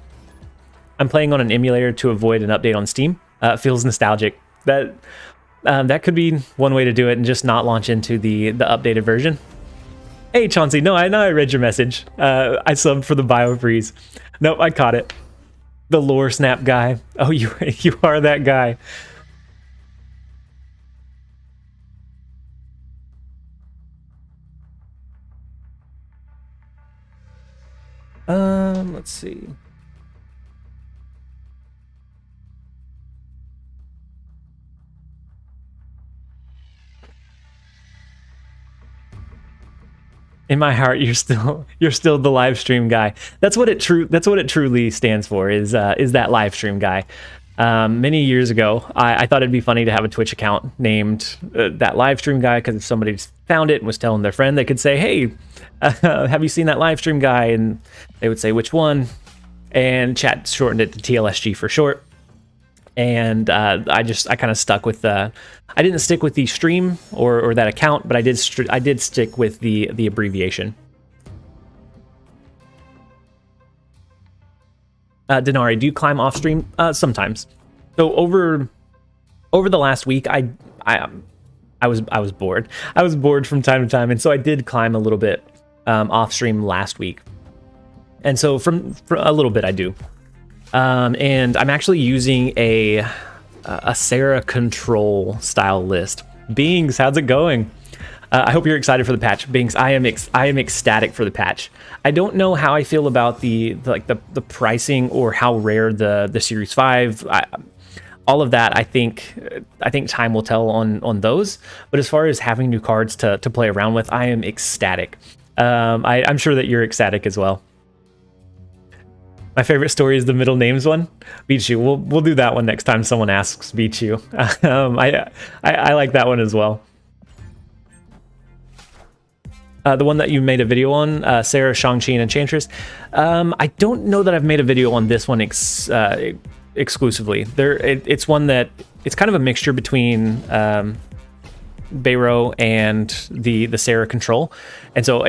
I'm playing on an emulator to avoid an update on Steam. Feels nostalgic. That could be one way to do it, and just not launch into the updated version. Hey Chauncey, no, I read your message. I subbed for the BioFreeze. Nope, I caught it. The lore snap guy. Oh, you are that guy. Let's see. In my heart, you're still the live stream guy. That's what it truly stands for. Is that live stream guy. Many years ago, I thought it'd be funny to have a Twitch account named that live stream guy, because if somebody found it and was telling their friend, they could say, "Hey, have you seen that live stream guy?" And they would say which one, and chat shortened it to TLSG for short. And I kind of stuck with I didn't stick with the stream or that account, but I did stick with the abbreviation. Denari, do you climb off stream? Sometimes. So over the last week, I was bored. I was bored from time to time, and so I did climb a little bit off stream last week. And so from a little bit I do. And I'm actually using a Sarah control style list. Beings, how's it going? I hope you're excited for the patch. Beings, I am ecstatic for the patch. I don't know how I feel about the pricing or how rare the Series 5. All of that, I think time will tell on those. But as far as having new cards to play around with, I am ecstatic. I'm sure that you're ecstatic as well. My favorite story is the middle names one. Beachu. We'll do that one next time someone asks. Beachu. I like that one as well. The one that you made a video on, Sarah, Shang-Chi, and Enchantress. I don't know that I've made a video on this one exclusively. It's one that it's kind of a mixture between Bayou and the Sarah control, and so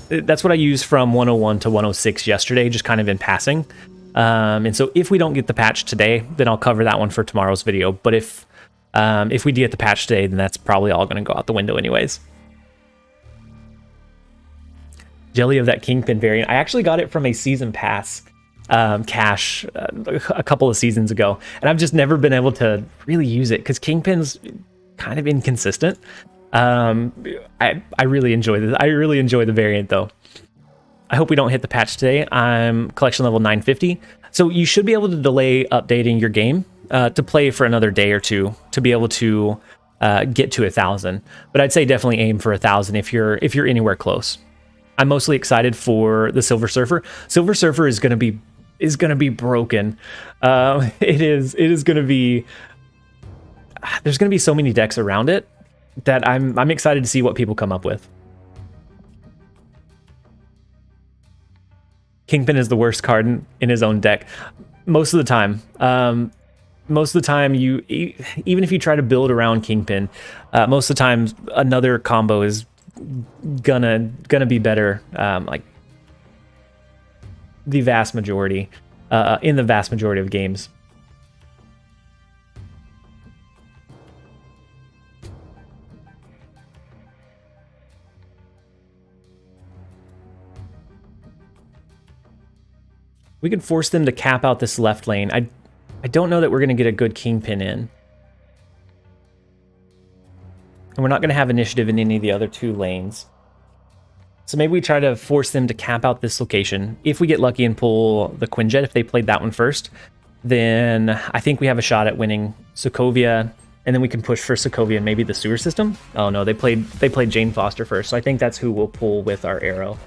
that's what I used from 101 to 106 yesterday, just kind of in passing. And so if we don't get the patch today, then I'll cover that one for tomorrow's video. But if we do get the patch today, then that's probably all going to go out the window anyways. Jelly of that Kingpin variant. I actually got it from a season pass cache a couple of seasons ago, and I've just never been able to really use it because Kingpin's kind of inconsistent. I really enjoy this. I really enjoy the variant though. I hope we don't hit the patch today. I'm collection level 950. So you should be able to delay updating your game to play for another day or two to be able to get to 1,000. But I'd say definitely aim for 1,000 if you're anywhere close. I'm mostly excited for the Silver Surfer. Silver Surfer is gonna be broken. It is gonna be. There's gonna be so many decks around it that I'm excited to see what people come up with. Kingpin is the worst card in his own deck most of the time. Most of the time, even if you try to build around Kingpin, most of the time another combo is gonna be better. Like the vast majority, in the vast majority of games. We could force them to cap out this left lane. I don't know that we're going to get a good Kingpin in. And we're not going to have initiative in any of the other two lanes. So maybe we try to force them to cap out this location. If we get lucky and pull the Quinjet, if they played that one first, then I think we have a shot at winning Sokovia, and then we can push for Sokovia and maybe the sewer system. Oh no, they played Jane Foster first, so I think that's who we'll pull with our arrow.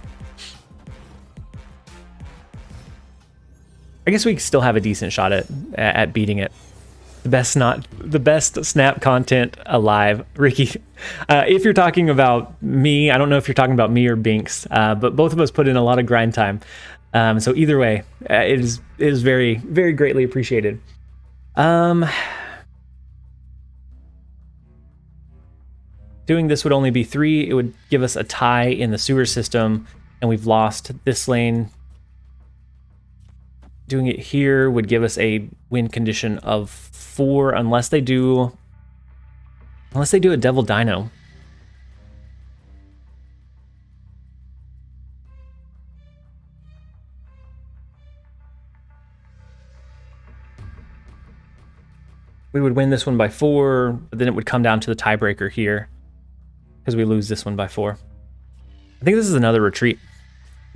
I guess we still have a decent shot at beating it. The best snap content alive, Ricky. If you're talking about me, I don't know if you're talking about me or Binks, but both of us put in a lot of grind time. So either way, it is very, very greatly appreciated. Doing this would only be 3. It would give us a tie in the sewer system, and we've lost this lane. Doing it here would give us a win condition of 4 unless they do a Devil Dino. We would win this one by 4, but then it would come down to the tiebreaker here because we lose this one by 4. I think this is another retreat.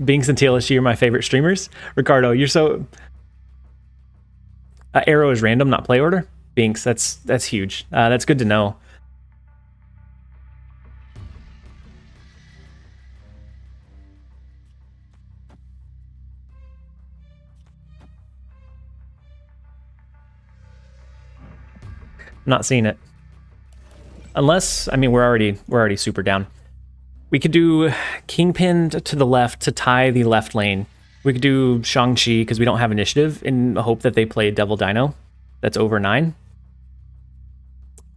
Binks and TLSG are my favorite streamers. Ricardo, you're so... Arrow is random, not play order. Binks, that's huge. That's good to know. I'm not seeing it. Unless, I mean, we're already super down. We could do Kingpin to the left to tie the left lane. We could do Shang-Chi because we don't have initiative in the hope that they play Devil Dino. That's over 9.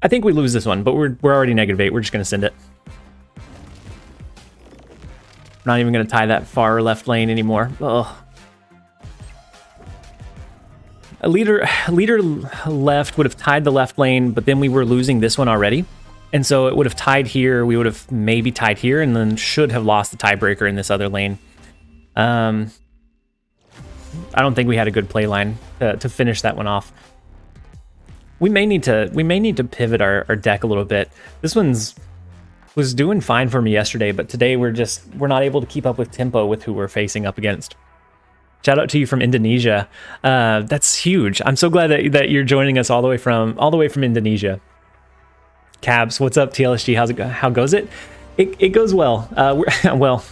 I think we lose this one, but we're already -8. We're just going to send it. Not even going to tie that far left lane anymore. Ugh. A leader left would have tied the left lane, but then we were losing this one already. And so it would have tied here. We would have maybe tied here and then should have lost the tiebreaker in this other lane. I don't think we had a good play line to finish that one off. We may need to pivot our deck a little bit. This was doing fine for me yesterday, but today we're not able to keep up with tempo with who we're facing up against. Shout out to you from Indonesia. That's huge. I'm so glad that you're joining us all the way from Indonesia. Cabs, what's up, TLSG? How goes it? It goes well. Well,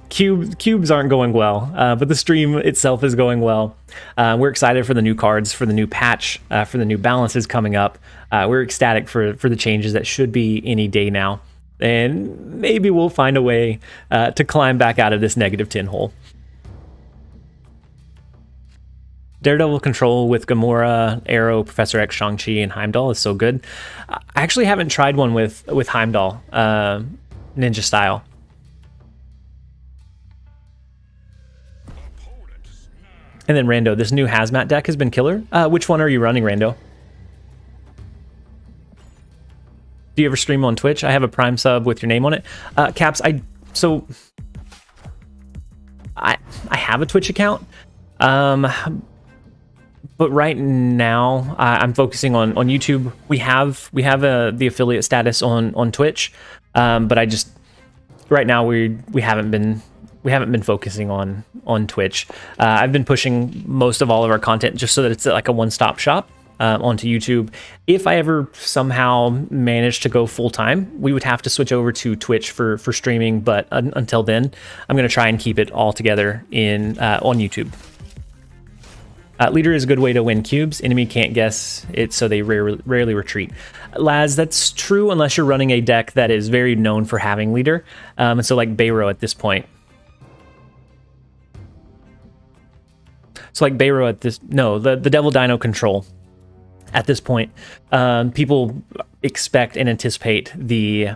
cubes aren't going well, but the stream itself is going well. We're excited for the new cards, for the new patch, for the new balances coming up. We're ecstatic for the changes that should be any day now. And maybe we'll find a way to climb back out of this -10 hole. Daredevil control with Gamora, Arrow, Professor X, Shang-Chi, and Heimdall is so good. I actually haven't tried one with Heimdall, ninja style. And then Rando, this new Hazmat deck has been killer. Which one are you running, Rando? Do you ever stream on Twitch? I have a Prime sub with your name on it. Caps, I have a Twitch account. but right now I'm focusing on YouTube. We have the affiliate status on Twitch, but I just right now we haven't been focusing on Twitch. I've been pushing most of all of our content just so that it's like a one-stop shop onto YouTube. If I ever somehow manage to go full time, we would have to switch over to Twitch for streaming. But until then, I'm going to try and keep it all together on YouTube. Leader is a good way to win cubes. Enemy can't guess it, so they rarely retreat. Laz, that's true unless you're running a deck that is very known for having leader. And so like Bayou at this point. So like Bayou at this, no, the Devil Dino control. At this point, people expect and anticipate the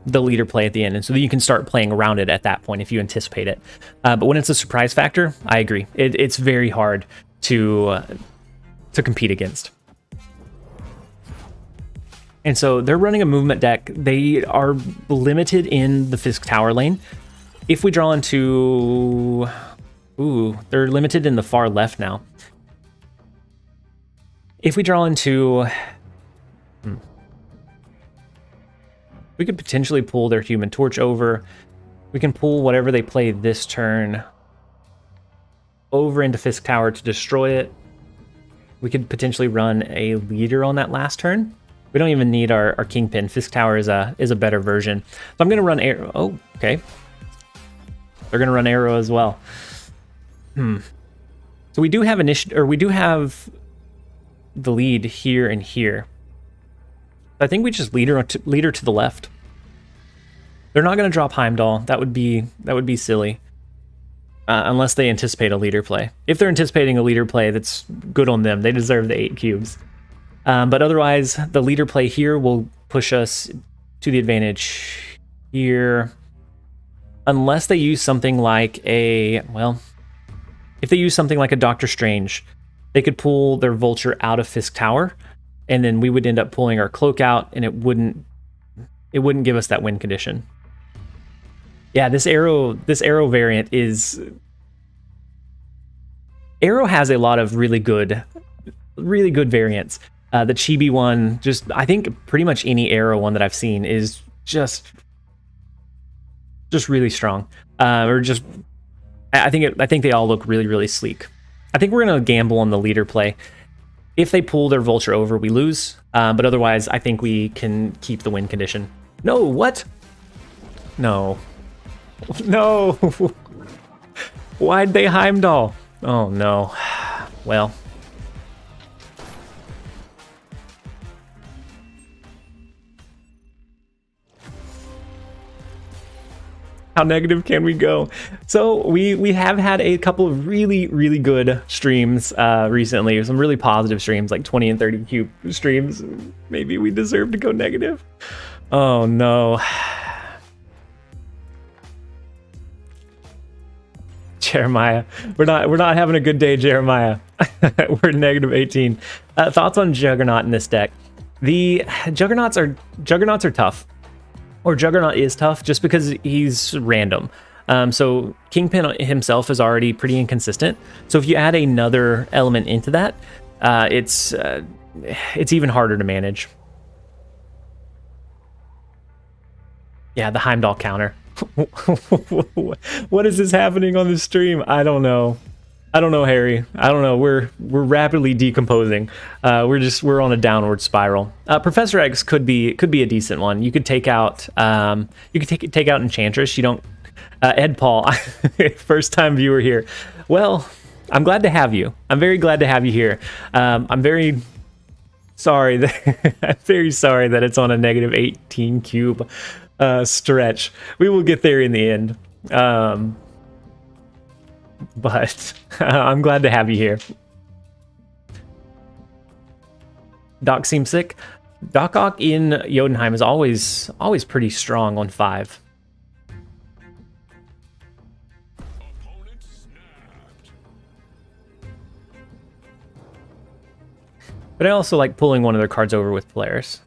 leader play at the end, and so you can start playing around it at that point if you anticipate it. But when it's a surprise factor, I agree. It's very hard to compete against. And so they're running a movement deck. They are limited in the Fisk Tower lane. If we draw into... Ooh, they're limited in the far left now. If we draw into... We could potentially pull their Human Torch over. We can pull whatever they play this turn over into Fisk Tower to destroy it. We could potentially run a leader on that last turn. We don't even need our Kingpin. Fisk Tower is a better version. So I'm going to run Arrow. Oh, okay. They're going to run Arrow as well. So we do have we do have the lead here and here. I think we just leader to the left. They're not going to drop Heimdall. That would be silly. Unless they anticipate a leader play. If they're anticipating a leader play, that's good on them. They deserve the 8 cubes. But otherwise, the leader play here will push us to the advantage here. Unless they use something like if they use something like a Doctor Strange, they could pull their Vulture out of Fisk Tower, and then we would end up pulling our Cloak out, and it wouldn't give us that win condition. Yeah, this arrow variant is... Arrow has a lot of really good variants. The Chibi one, I think pretty much any Arrow one that I've seen is just really strong. I think they all look really, really sleek. I think we're gonna gamble on the leader play. If they pull their Vulture over, we lose. But otherwise, I think we can keep the win condition. No, what? No. No. Why'd they Heimdall? Oh no. Well. How negative can we go? So we have had a couple of really, really good streams recently. Some really positive streams, like 20 and 30 cube streams. Maybe we deserve to go negative. Oh no. Jeremiah, we're not having a good day, Jeremiah. We're negative 18. Thoughts on Juggernaut in this deck? The Juggernauts are tough. Or Juggernaut is tough just because he's random. So Kingpin himself is already pretty inconsistent. So if you add another element into that, it's even harder to manage. Yeah, the Heimdall counter. What is this happening on the stream? I don't know. I don't know, Harry. I don't know. We're rapidly decomposing. We're on a downward spiral. Professor X could be a decent one. You could take out take out Enchantress. You don't. Ed Paul, first time viewer here. Well, I'm glad to have you. I'm very glad to have you here. I'm very sorry that it's on a negative 18 cube stretch. We will get there in the end. But I'm glad to have you here. Doc seems sick. Doc Ock in Jotunheim is always pretty strong on 5. But I also like pulling one of their cards over with Polaris.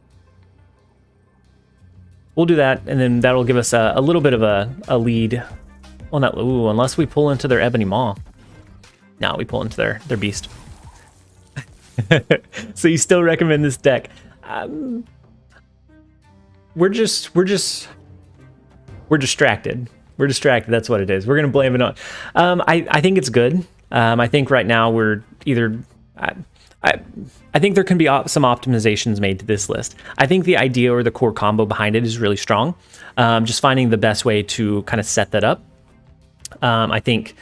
We'll do that, and then that'll give us a little bit of a lead Well, not, ooh, unless we pull into their Ebony Maw. No, we pull into their beast. So you still recommend this deck? We're distracted. We're distracted. That's what it is. We're gonna blame it on. I think it's good. I think right now we're either. I think there can be some optimizations made to this list. I think the idea or the core combo behind it is really strong. Just finding the best way to kind of set that up, I think,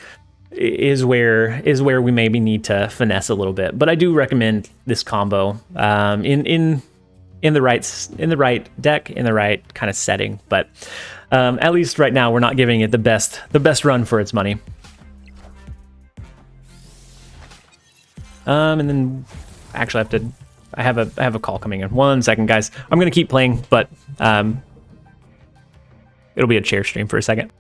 is where we maybe need to finesse a little bit. But I do recommend this combo in the right deck, in the right kind of setting. But at least right now we're not giving it the best run for its money. And then actually I have a call coming in. 1 second, guys. I'm gonna keep playing, but it'll be a chair stream for a second.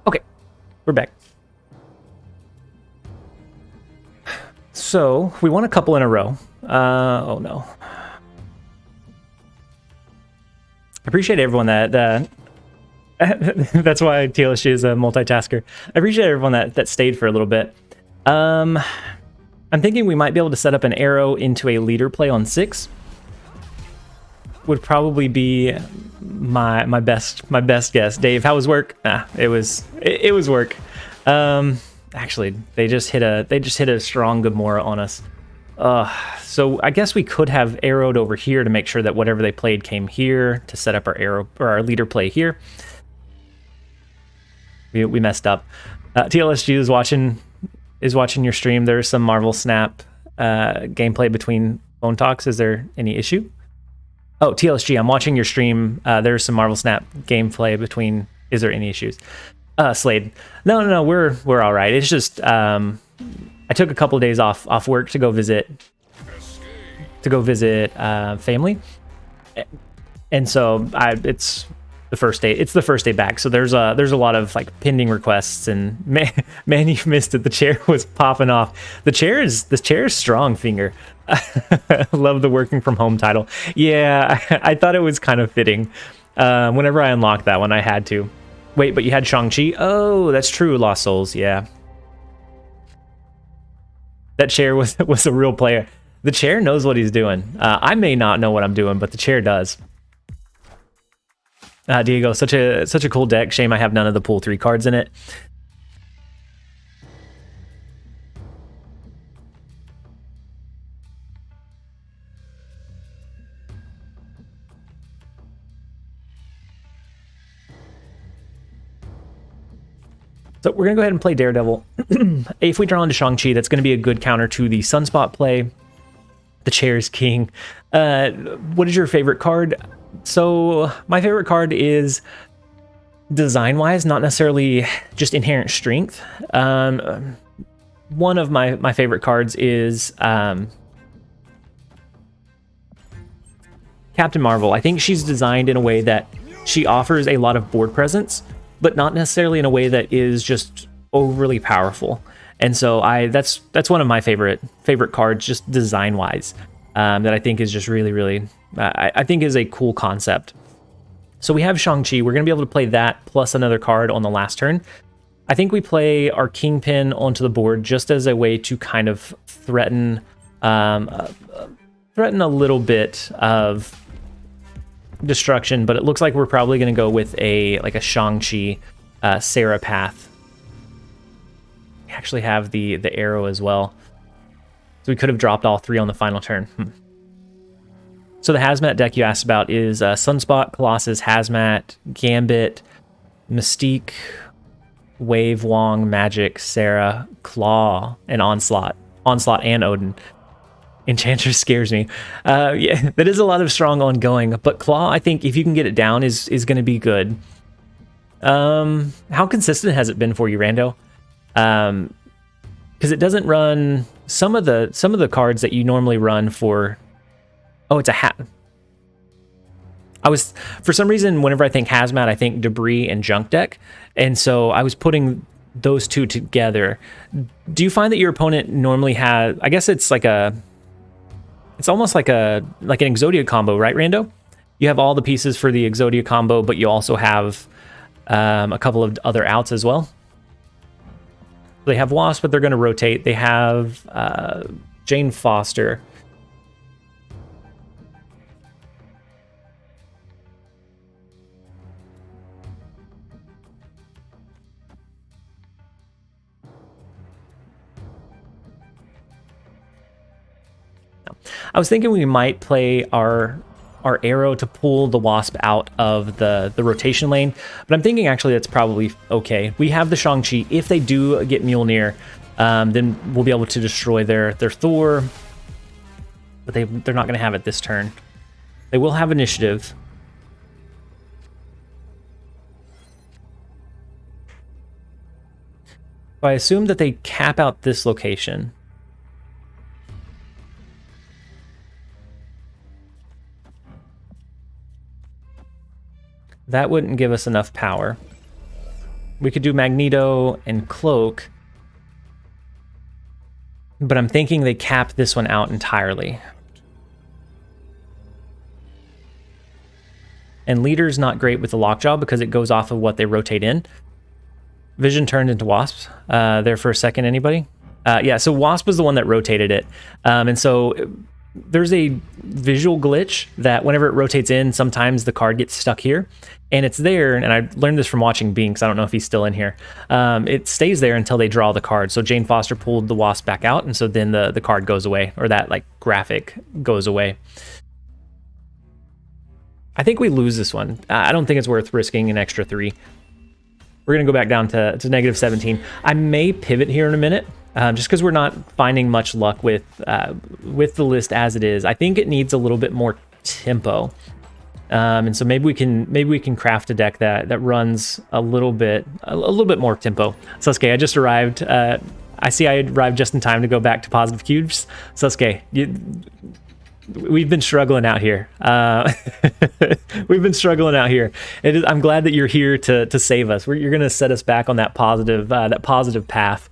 Okay, we're back. So we won a couple in a row. Oh no. I appreciate everyone that that's why TLSG is a multitasker. I appreciate everyone that stayed for a little bit. I'm thinking we might be able to set up an arrow into a leader play on 6. Would probably be my best guess. Dave, how was work? It was work. Actually, they just hit a strong Gamora on us. So I guess we could have arrowed over here to make sure that whatever they played came here to set up our arrow or our leader play here. We messed up. TLSG is watching your stream. There's some Marvel Snap gameplay between phone talks. Is there any issue? Oh, TLSG, I'm watching your stream. There's some Marvel Snap gameplay between. Is there any issues? Slade. No, we're all right. It's just I took a couple of days off work to go visit family, and so it's the first day. It's the first day back, so there's a lot of like pending requests, and man, you missed it. The chair was popping off. The chair is strong, Finger. I love the working from home title. Yeah, I thought it was kind of fitting. Whenever I unlocked that one, I had to. Wait, but you had Shang-Chi? Oh, that's true, Lost Souls, yeah. That chair was a real player. The chair knows what he's doing. I may not know what I'm doing, but the chair does. Diego, such a cool deck. Shame I have none of the pool 3 cards in it. So we're going to go ahead and play Daredevil. If we draw into Shang-Chi, that's going to be a good counter to the Sunspot play. The chair's king. What is your favorite card? So my favorite card is design-wise, not necessarily just inherent strength. One of my favorite cards is Captain Marvel. I think she's designed in a way that she offers a lot of board presence, but not necessarily in a way that is just overly powerful. And so that's one of my favorite cards, just design wise, that I think is just really I think is a cool concept. So we have Shang-Chi. We're gonna be able to play that plus another card on the last turn. I think we play our Kingpin onto the board just as a way to kind of threaten a little bit of destruction, but it looks like we're probably going to go with a Shang-Chi Sarah path. We actually have the arrow as well, so we could have dropped all 3 on the final turn. So the Hazmat deck you asked about is Sunspot, Colossus, Hazmat, Gambit, Mystique, Wave, Wong, Magic, Sarah, Claw, and Onslaught and Odin. Enchantress scares me. Yeah, that is a lot of strong ongoing, but Claw, I think if you can get it down, is going to be good. How consistent has it been for you, Rando? Because it doesn't run some of the cards that you normally run for. Oh, it's a hat. For some reason, whenever I think Hazmat, I think Debris and Junk deck, and so I was putting those two together. Do you find that your opponent normally has? I guess it's like it's almost like an Exodia combo, right, Rando? You have all the pieces for the Exodia combo, but you also have a couple of other outs as well. They have Wasp, but they're going to rotate. They have Jane Foster. I was thinking we might play our arrow to pull the Wasp out of the rotation lane, but I'm thinking actually that's probably okay. We have the Shang-Chi. If they do get Mjolnir, then we'll be able to destroy their Thor, but they're not going to have it this turn. They will have initiative. So I assume that they cap out this location. That wouldn't give us enough power. We could do Magneto and Cloak, but I'm thinking they cap this one out entirely. And Leader's not great with the Lockjaw because it goes off of what they rotate in. Vision turned into Wasp there for a second, anybody? Yeah, so Wasp was the one that rotated it. And so there's a visual glitch that whenever it rotates in, sometimes the card gets stuck here. And it's there, and I learned this from watching Binks. I don't know if he's still in here. It stays there until they draw the card. So Jane Foster pulled the Wasp back out, and so then the card goes away, or that like graphic goes away. I think we lose this one. I don't think it's worth risking an extra 3. We're going to go back down to negative 17. I may pivot here in a minute, just because we're not finding much luck with the list as it is. I think it needs a little bit more tempo. And so maybe we can craft a deck that runs a little bit more tempo. Sasuke, I just arrived. I see I arrived just in time to go back to positive cubes. Sasuke, we've been struggling out here. We've been struggling out here. I'm glad that you're here to save us. You're going to set us back on that positive path.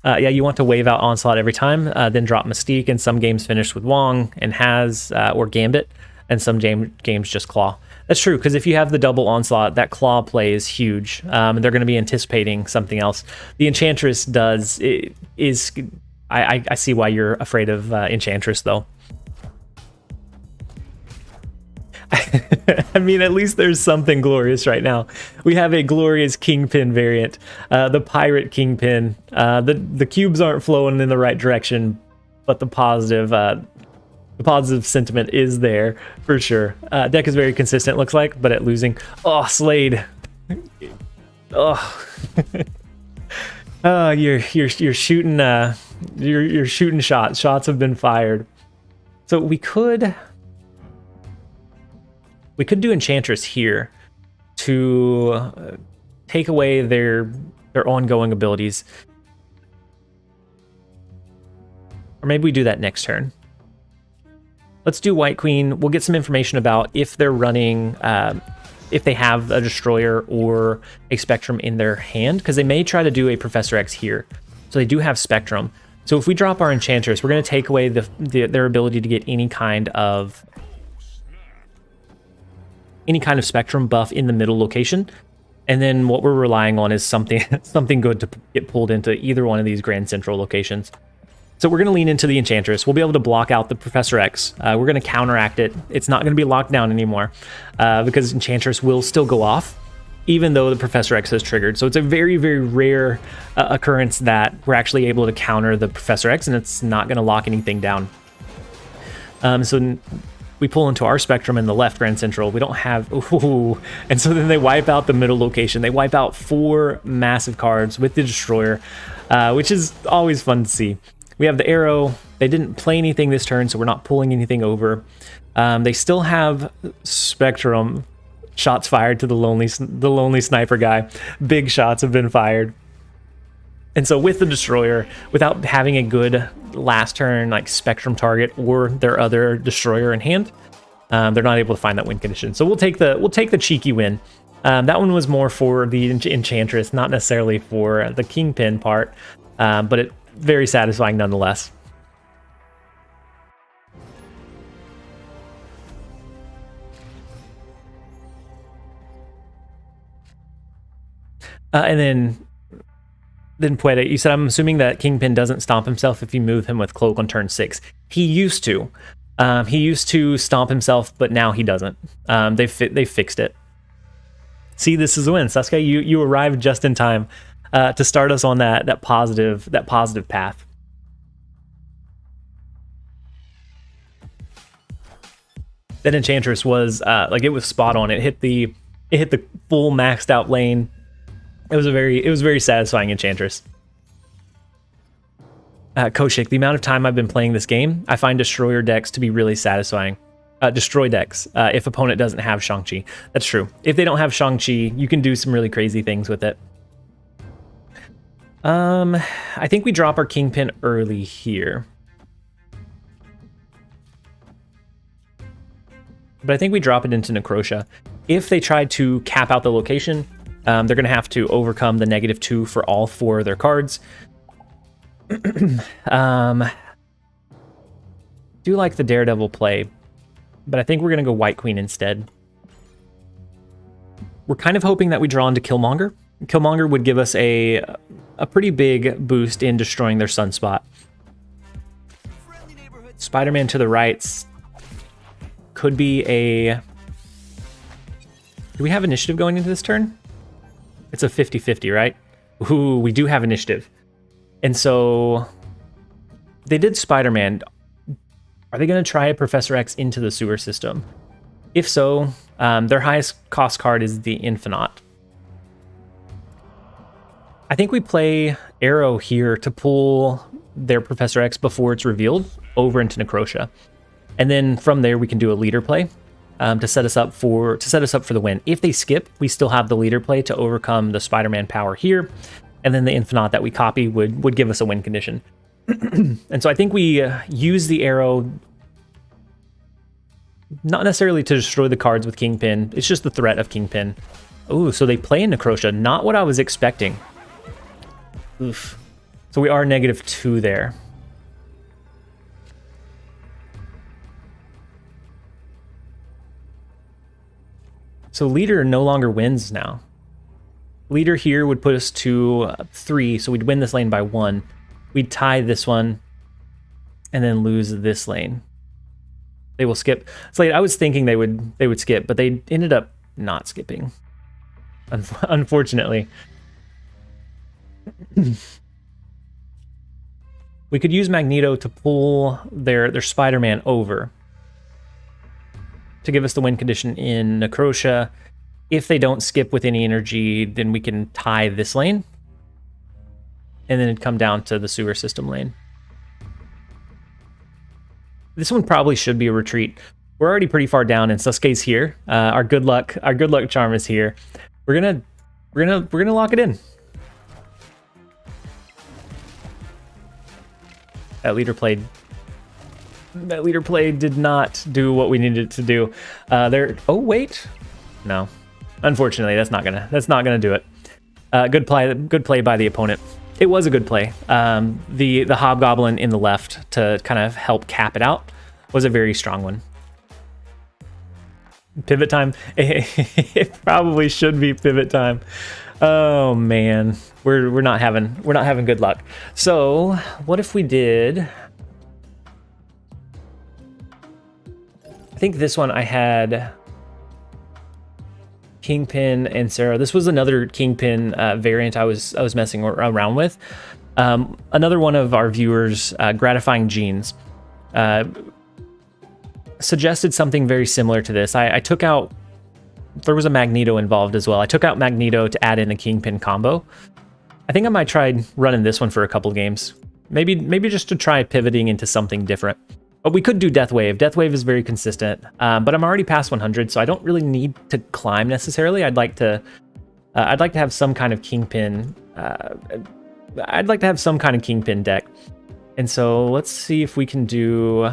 Yeah, you want to wave out Onslaught every time, then drop Mystique, and some games finish with Wong and Has or Gambit, and some games just Claw. That's true, because if you have the double Onslaught, that Claw play is huge, and they're going to be anticipating something else. The Enchantress I see why you're afraid of Enchantress, though. I mean, at least there's something glorious right now. We have a glorious Kingpin variant, the Pirate Kingpin. The cubes aren't flowing in the right direction, but the positive sentiment is there for sure. Deck is very consistent, looks like, but at losing. Oh, Slade. Oh. Oh, you're shooting. You're shooting shots. Shots have been fired. So we could do Enchantress here to take away their ongoing abilities. Or maybe we do that next turn. Let's do White Queen. We'll get some information about if they're running, if they have a Destroyer or a Spectrum in their hand, because they may try to do a Professor X here. So they do have Spectrum. So if we drop our Enchantress, we're going to take away their ability to get any kind of Spectrum buff in the middle location. And then what we're relying on is something good to get pulled into either one of these Grand Central locations. So we're going to lean into the Enchantress. We'll be able to block out the Professor X. We're going to counteract it. It's not going to be locked down anymore because Enchantress will still go off, even though the Professor X has triggered. So it's a very, very rare occurrence that we're actually able to counter the Professor X, and it's not going to lock anything down. So we pull into our Spectrum in the left Grand Central. We don't have... Ooh, and so then they wipe out the middle location. They wipe out 4 massive cards with the Destroyer, which is always fun to see. We have the Arrow. They didn't play anything this turn, so we're not pulling anything over. They still have Spectrum. Shots fired to the lonely sniper guy. Big shots have been fired. And so with the Destroyer, without having a good last turn like Spectrum target or their other Destroyer in hand, they're not able to find that win condition. So we'll take the cheeky win. That one was more for the Enchantress, not necessarily for the Kingpin part, but it very satisfying nonetheless. And then Puede, you said, I'm assuming that Kingpin doesn't stomp himself if you move him with Cloak on turn 6. He used to. He used to stomp himself, but now he doesn't. They fixed it. See, this is a win. Sasuke, you arrived just in time to start us on that positive path. That Enchantress was it was spot on. It hit the full maxed out lane. It was very satisfying Enchantress. Koshik, the amount of time I've been playing this game, I find Destroyer decks to be really satisfying. Destroy decks, if opponent doesn't have Shang-Chi. That's true. If they don't have Shang-Chi, you can do some really crazy things with it. I think we drop our Kingpin early here. But I think we drop it into Necrotia. If they try to cap out the location, they're going to have to overcome the -2 for all 4 of their cards. Do like the Daredevil play, but I think we're going to go White Queen instead. We're kind of hoping that we draw into Killmonger. Killmonger would give us a pretty big boost in destroying their Sunspot. Spider-Man to the right could be a... Do we have initiative going into this turn? It's a 50-50, right? Ooh, we do have initiative. And so they did Spider-Man. Are they going to try a Professor X into the sewer system? If so, their highest cost card is the Infinite. I think we play Arrow here to pull their Professor X before it's revealed over into Necrotia. And then from there we can do a leader play. To set us up for the win. If they skip, we still have the leader play to overcome the Spider-Man power here, and then the Infinite that we copy would give us a win condition. And so I think we use the Arrow not necessarily to destroy the cards with Kingpin. It's just the threat of Kingpin. Ooh, so they play in Necrotia. Not what I was expecting. Oof. So we are -2 there. So leader no longer wins now. Leader here would put us to 3, so we'd win this lane by 1. We'd tie this one, and then lose this lane. They will skip. Slade, I was thinking they would skip, but they ended up not skipping. Unfortunately. We could use Magneto to pull their Spider-Man over, to give us the win condition in Necrotia. If they don't skip with any energy, then we can tie this lane. And then it'd come down to the sewer system lane. This one probably should be a retreat. We're already pretty far down, and Sasuke's here. Our good luck charm is here. We're gonna lock it in. That leader play did not do what we needed it to do. Oh wait, no. Unfortunately, that's not gonna do it. Good play by the opponent. It was a good play. The Hobgoblin in the left to kind of help cap it out was a very strong one. Pivot time. It probably should be pivot time. Oh man, we're not having good luck. So what if we did? I think this one I had Kingpin and Sarah. This was another Kingpin variant I was messing around with. Another one of our viewers, Gratifying Genes, suggested something very similar to this. I took out, there was a Magneto involved as well. I took out Magneto to add in the Kingpin combo. I think I might try running this one for a couple games. Maybe just to try pivoting into something different. But we could do Deathwave. Deathwave is very consistent, but I'm already past 100, so I don't really need to climb necessarily. I'd like to have some kind of Kingpin. I'd like to have some kind of Kingpin deck, and so let's see if we can do.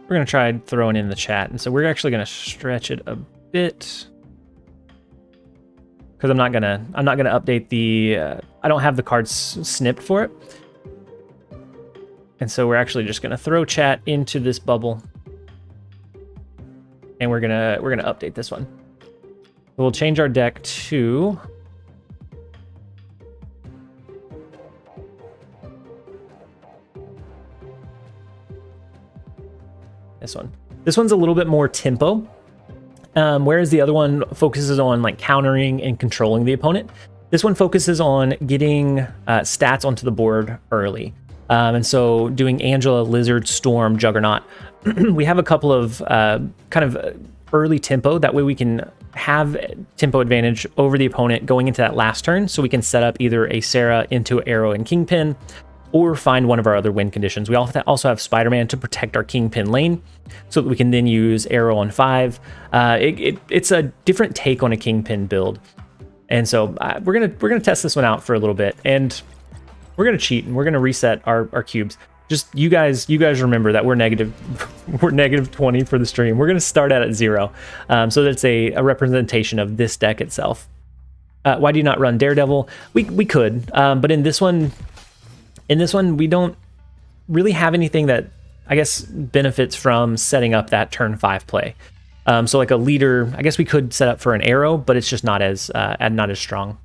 We're going to try throwing in the chat. And so we're actually going to stretch it a bit, because I'm not going to update the, I don't have the cards snipped for it. And so we're actually just going to throw chat into this bubble, and we're going to update this one. We'll change our deck to this one. This one's a little bit more tempo, whereas the other one focuses on like countering and controlling the opponent. This one focuses on getting stats onto the board early. And so doing Angela, Lizard, Storm, Juggernaut, we have a couple of kind of early tempo. That way we can have tempo advantage over the opponent going into that last turn, so we can set up either a Sarah into Arrow and Kingpin, or find one of our other win conditions. We also have Spider-Man to protect our Kingpin lane, so that we can then use Arrow on 5. It's a different take on a Kingpin build, and so we're gonna test this one out for a little bit, and we're gonna cheat and we're gonna reset our cubes. Just you guys remember that we're negative 20 for the stream. We're gonna start at 0, so that's a representation of this deck itself. Why do you not run Daredevil? We could, but in this one we don't really have anything that I guess benefits from setting up that turn 5 play. So like a leader, I guess we could set up for an Arrow, but it's just not as strong.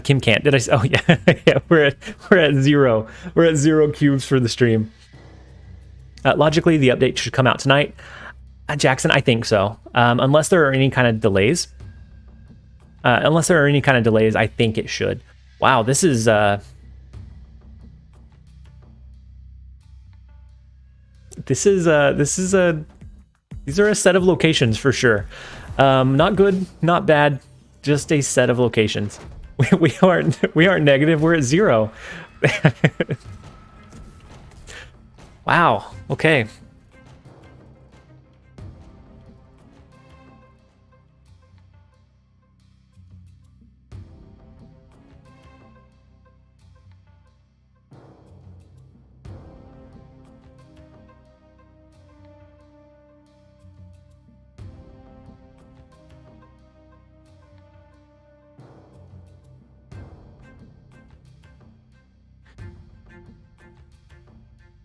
Kim can't. Did I? Oh yeah, yeah. We're at 0. We're at 0 cubes for the stream. Logically, the update should come out tonight. Jackson, I think so. Unless there are any kind of delays. I think it should. Wow, this is these are a set of locations for sure. Not good, not bad, just a set of locations. We aren't negative, we're at 0. Wow, okay.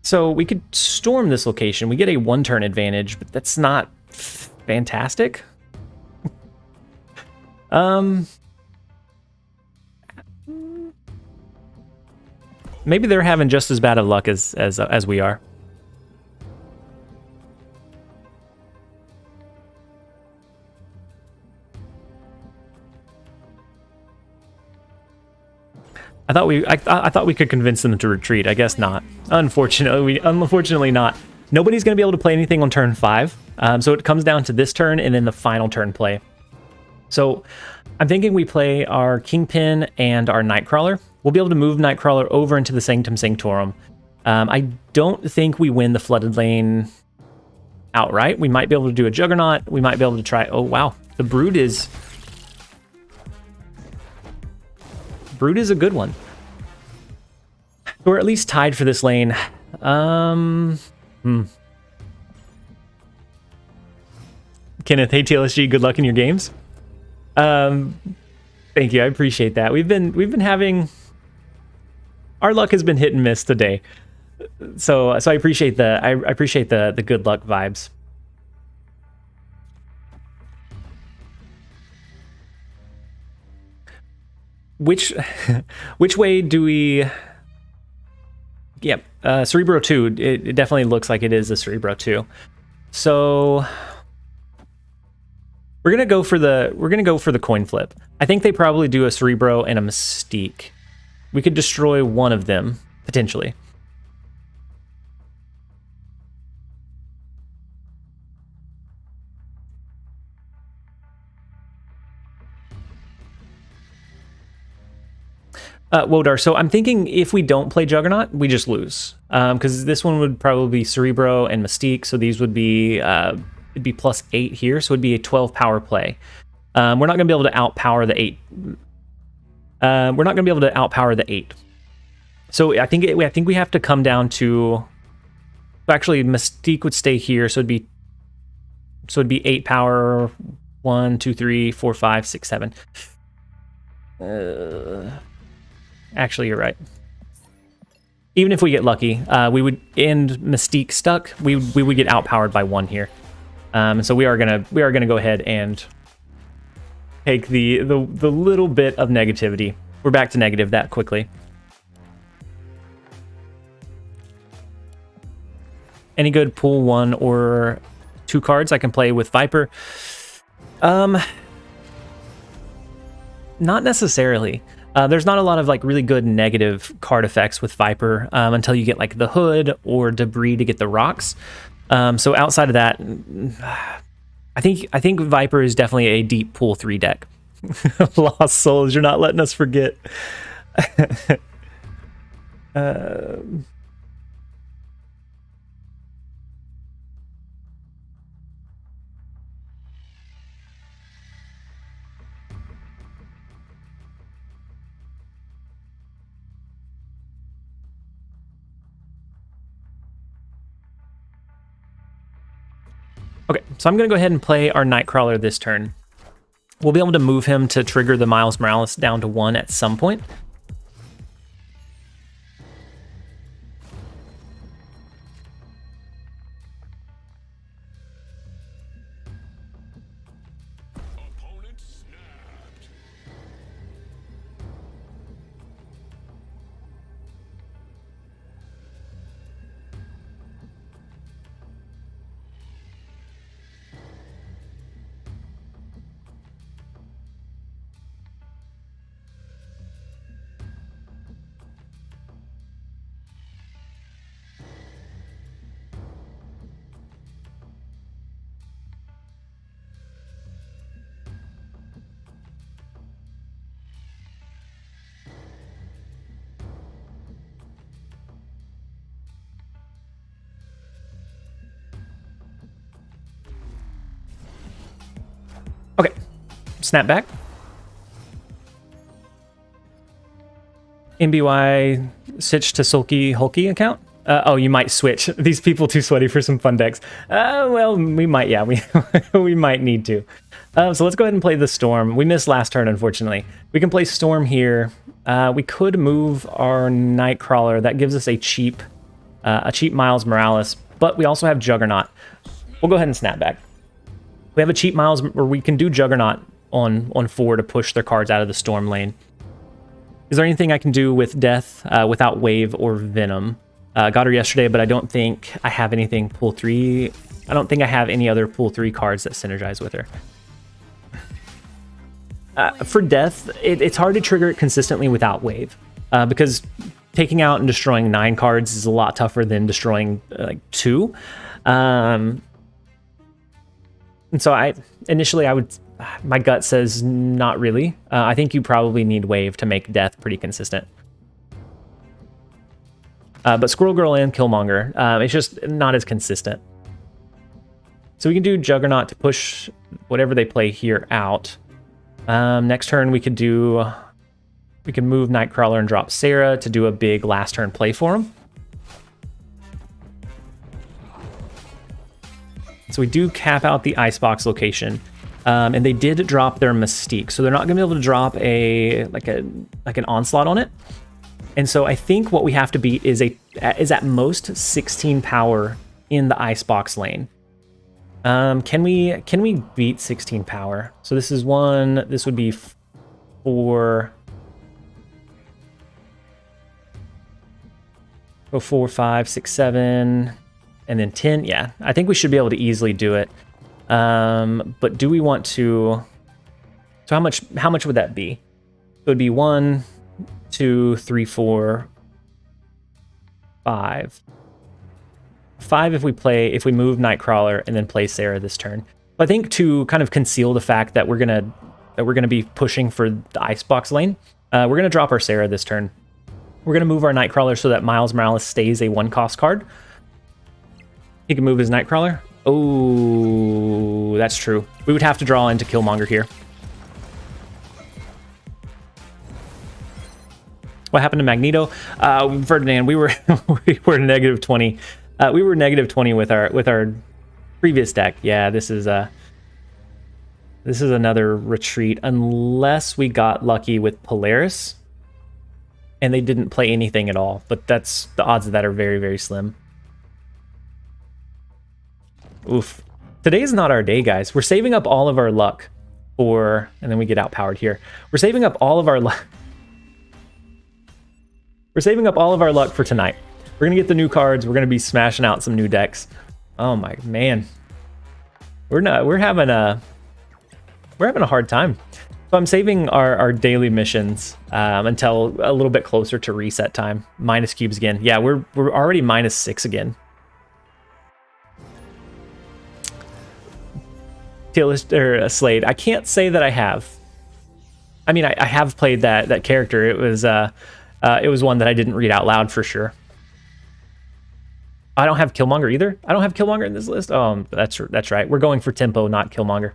So we could storm this location. We get a 1-turn advantage, but that's not fantastic. Maybe they're having just as bad of luck as we are. I thought we could convince them to retreat. I guess not. Unfortunately not. Nobody's going to be able to play anything on turn 5. So it comes down to this turn and then the final turn play. So I'm thinking we play our Kingpin and our Nightcrawler. We'll be able to move Nightcrawler over into the Sanctum Sanctorum. I don't think we win the flooded lane outright. We might be able to do a Juggernaut. We might be able to try... Oh, wow. The Brood is a good one. We're at least tied for this lane. Kenneth, hey TLSG, good luck in your games. Thank you, I appreciate that. We've been having... Our luck has been hit and miss today. So I appreciate the good luck vibes. Which way do we... Yep, Cerebro 2. It definitely looks like it is a Cerebro 2. So we're gonna go for the coin flip. I think they probably do a Cerebro and a Mystique. We could destroy one of them potentially. Wodar, so I'm thinking if we don't play Juggernaut, we just lose. Because this one would probably be Cerebro and Mystique, so these would be, it'd be +8 here, so it'd be a 12 power play. We're not going to be able to outpower the 8. We're not going to be able to outpower the 8. So I think we have to come down to... Actually, Mystique would stay here, so it'd be 8 power, 1, 2, 3, 4, 5, 6, 7. Actually, you're right. Even if we get lucky, we would end Mystique stuck. We would get outpowered by 1 here. And so we are gonna go ahead and take the little bit of negativity. We're back to negative that quickly. Any good pull 1 or 2 cards I can play with Viper? Not necessarily. There's not a lot of like really good negative card effects with Viper until you get like the Hood or Debris to get the rocks. So outside of that, I think Viper is definitely a deep pool 3 deck. Lost Souls, you're not letting us forget. Uh, Okay, so I'm going to go ahead and play our Nightcrawler this turn. We'll be able to move him to trigger the Miles Morales down to 1 at some point. Okay, snap back. MBY switch to Sulky Hulky account. Oh, you might switch. These people too sweaty for some fun decks. Well, we might, yeah, we might need to. So let's go ahead and play the Storm. We missed last turn, unfortunately. We can play Storm here. We could move our Nightcrawler. That gives us a cheap Miles Morales, but we also have Juggernaut. We'll go ahead and snap back. We have a cheap Miles, or we can do Juggernaut on 4 to push their cards out of the Storm lane. Is there anything I can do with Death without Wave or Venom? Got her yesterday, but I don't think I have anything pool 3. I don't think I have any other pool 3 cards that synergize with her. For Death, it's hard to trigger it consistently without Wave, because taking out and destroying 9 cards is a lot tougher than destroying like 2. And so my gut says not really. I think you probably need Wave to make Death pretty consistent. But Squirrel Girl and Killmonger, it's just not as consistent. So we can do Juggernaut to push whatever they play here out. Next turn we can move Nightcrawler and drop Sarah to do a big last turn play for him. So we do cap out the Icebox location. And they did drop their Mystique, so they're not going to be able to drop an Onslaught on it. And so I think what we have to beat is at most 16 power in the Icebox lane. Can we beat 16 power? So this is 1. This would be 4. Go 4, 5, 6, 7, and then 10. Yeah, I think we should be able to easily do it. But do we want to? So how much would that be? It would be 1, 2, 3, 4, 5. 5 if we move Nightcrawler and then play Sarah this turn. But I think to kind of conceal the fact that we're gonna be pushing for the Icebox lane, we're gonna drop our Sarah this turn. We're gonna move our Nightcrawler so that Miles Morales stays a 1-cost card. He can move his Nightcrawler. Oh, that's true. We would have to draw into Killmonger here. What happened to Magneto? Ferdinand, we were negative 20. We were negative 20 with our previous deck. Yeah, this is another retreat unless we got lucky with Polaris and they didn't play anything at all. But the odds of that are very, very slim. Oof. Today is not our day, guys. We're saving up all of our luck and then we get outpowered here. We're saving up all of our luck. We're saving up all of our luck for tonight. We're gonna get the new cards. We're gonna be smashing out some new decks. Oh my man, we're having a hard time. So I'm saving our daily missions until a little bit closer to reset time. Minus cubes again. Yeah, we're already -6 again. Slade. I can't say that I have. I mean, I have played that character. It was It was one that I didn't read out loud for sure. I don't have Killmonger either. I don't have Killmonger in this list. Oh, that's right. We're going for tempo, not Killmonger.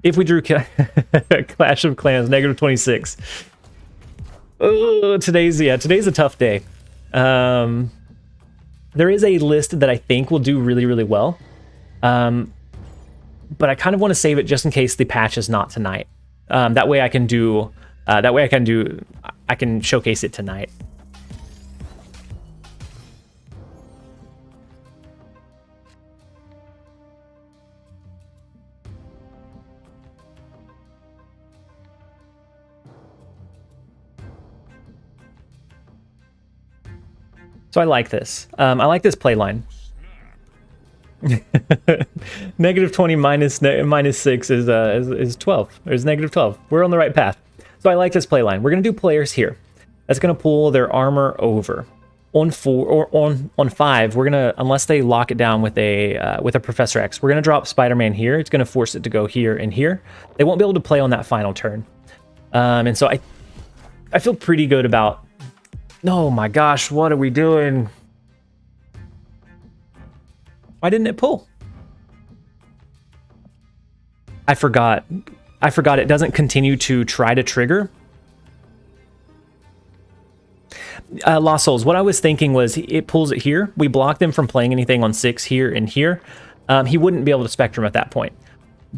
If we drew Clash of Clans, -26. Oh, today's a tough day. There is a list that I think will do really, really well. But I kind of want to save it just in case the patch is not tonight. That way I can do. I can showcase it tonight. So I like this. I like this play line. -20 minus 6 is 12. There's -12. We're on the right path. So I like this play line. We're gonna do players here. That's gonna pull their armor over. On 4 or on 5, we're gonna, unless they lock it down with a Professor X, we're gonna drop Spider-Man here. It's gonna force it to go here and here. They won't be able to play on that final turn. And so I feel pretty good about. Oh my gosh, what are we doing? Why didn't it pull? I forgot. It doesn't continue to try to trigger. Lost Souls, what I was thinking was it pulls it here. We block them from playing anything on 6 here and here. He wouldn't be able to Spectrum at that point.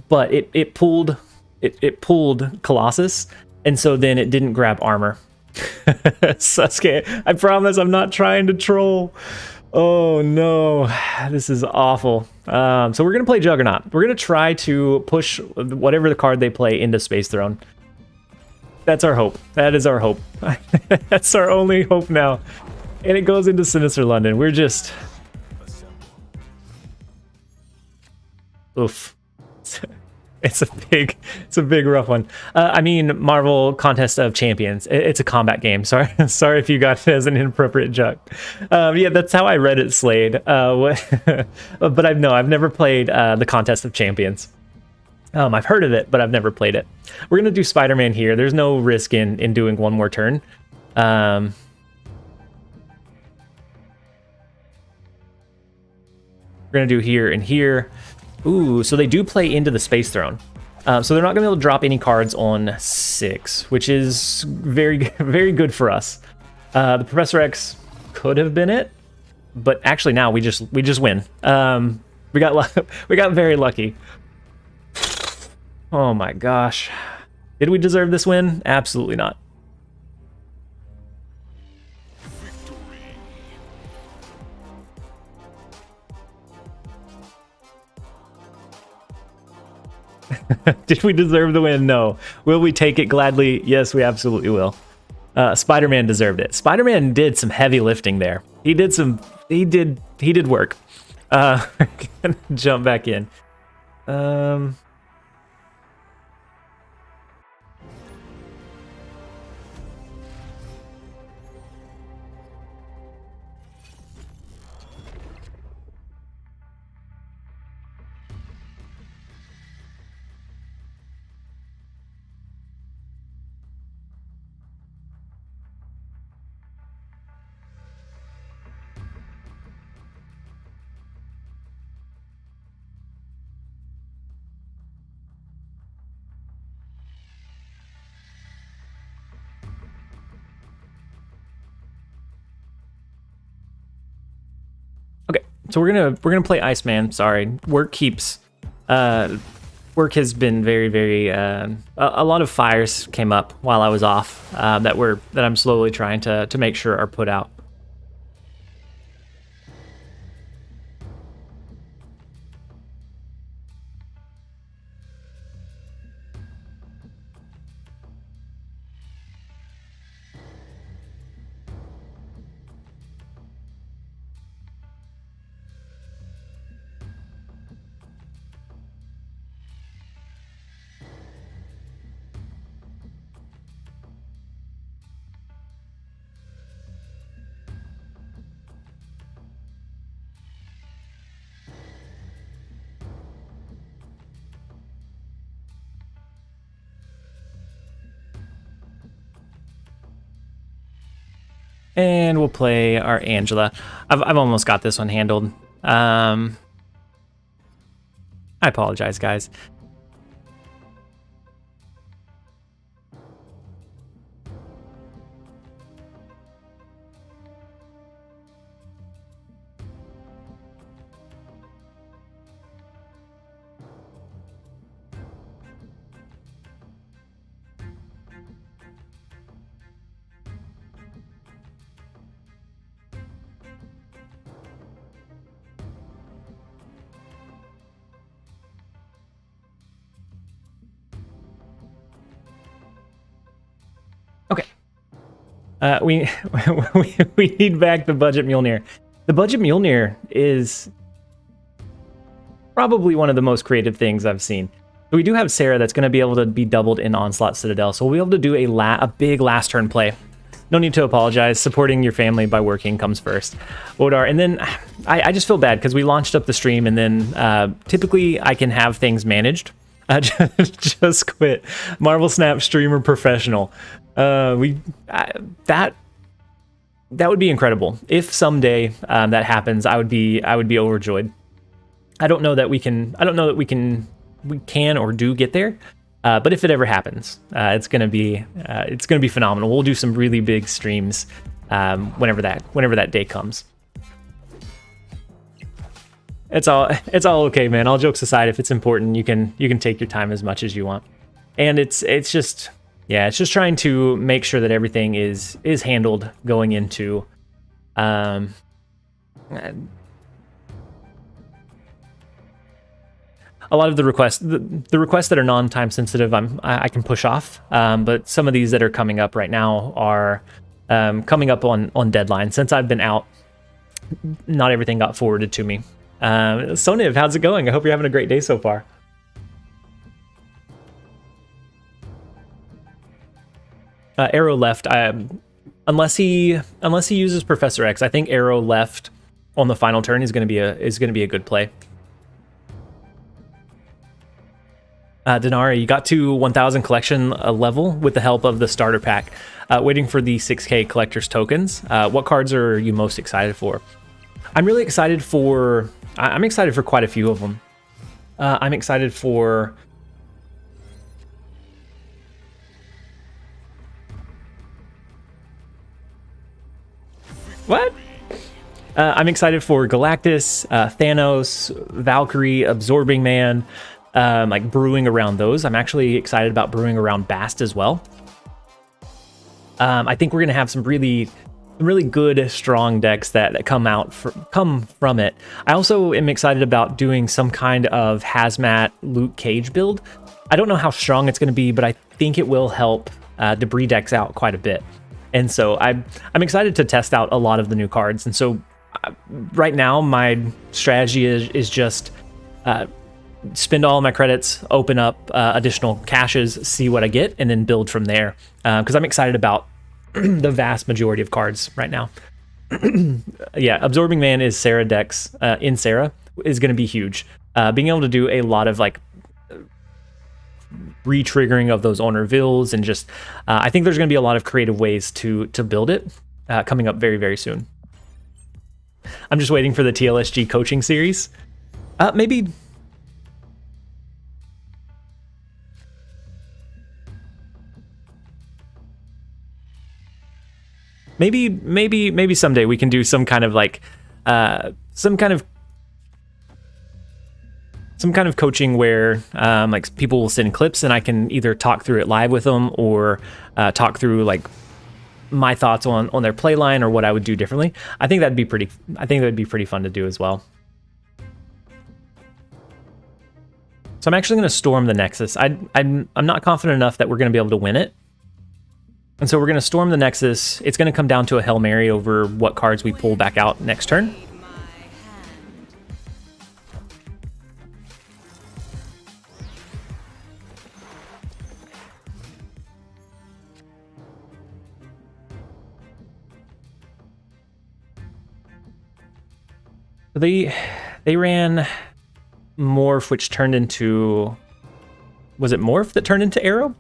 But it pulled Colossus, and so then it didn't grab armor. Sasuke, I promise I'm not trying to troll. Oh no, this is awful. So we're gonna play Juggernaut. We're gonna try to push whatever the card they play into Space Throne. That's our hope. That is our hope. That's our only hope now. And it goes into Sinister London. We're just... Oof. It's a big rough one. I mean, Marvel Contest of Champions. It's a combat game. Sorry if you got it as an inappropriate joke. Yeah, that's how I read it, Slade. But I've never played the Contest of Champions. I've heard of it, but I've never played it. We're gonna do Spider-Man here. There's no risk in doing one more turn. We're gonna do here and here. Ooh, so they do play into the Space Throne. So they're not going to be able to drop any cards on 6, which is very, very good for us. The Professor X could have been it, but actually now we just win. We got very lucky. Oh my gosh. Did we deserve this win? Absolutely not. Did we deserve the win? No. Will we take it gladly? Yes, we absolutely will. Spider-Man deserved it. Spider-Man did some heavy lifting there. He did work. We're gonna jump back in. So we're gonna play Iceman. Sorry, work has been very, very. A lot of fires came up while I was off that I'm slowly trying to make sure are put out. And we'll play our Angela. I've almost got this one handled. I apologize, guys. Okay. We need back the budget Mjolnir. The budget Mjolnir is probably one of the most creative things I've seen. So we do have Sarah that's going to be able to be doubled in Onslaught Citadel, so we'll be able to do a big last turn play. No need to apologize. Supporting your family by working comes first. Odar, and then I just feel bad because we launched up the stream, and then typically I can have things managed. Just quit. Marvel Snap streamer professional. That would be incredible if someday that happens. I would be overjoyed. I don't know that we can or do get there, but if it ever happens, it's gonna be phenomenal. We'll do some really big streams whenever that day comes. It's all okay, man. All jokes aside, if it's important, you can take your time as much as you want. And it's just trying to make sure that everything is handled going into a lot of the requests that are non-time sensitive, I can push off, but some of these that are coming up right now are coming up on deadline. Since I've been out, not everything got forwarded to me. Senhof, how's it going? I hope you're having a great day so far. Arrow left. Unless he uses Professor X, I think Arrow left on the final turn is going to be a good play. Denari, you got to 1000 collection level with the help of the starter pack. Waiting for the 6K collector's tokens. What cards are you most excited for? I'm really excited for... I'm excited for quite a few of them. I'm excited for... What? I'm excited for Galactus, Thanos, Valkyrie, Absorbing Man, like brewing around those. I'm actually excited about brewing around Bast as well. I think we're gonna have some really good, strong decks that come from it. I also am excited about doing some kind of Hazmat Luke Cage build. I don't know how strong it's gonna be, but I think it will help debris decks out quite a bit. And so I'm excited to test out a lot of the new cards. And so right now my strategy is just spend all my credits, open up additional caches, see what I get, and then build from there. Because I'm excited about the vast majority of cards right now. Yeah, Absorbing Man is Sarah decks in Sarah is going to be huge. Being able to do a lot of like re-triggering of those owner vills, and just I think there's going to be a lot of creative ways to build it coming up very, very soon. I'm just waiting for the TLSG coaching series. Maybe someday we can do some kind of like some kind of coaching where like people will send clips and I can either talk through it live with them or talk through like my thoughts on their play line or what I would do differently. I think that'd be pretty fun to do as well. So I'm actually going to storm the Nexus. I'm not confident enough that we're going to be able to win it. And so we're going to storm the Nexus. It's going to come down to a Hail Mary over what cards we pull back out next turn. They ran Morph, which turned into... Was it Morph that turned into Arrow?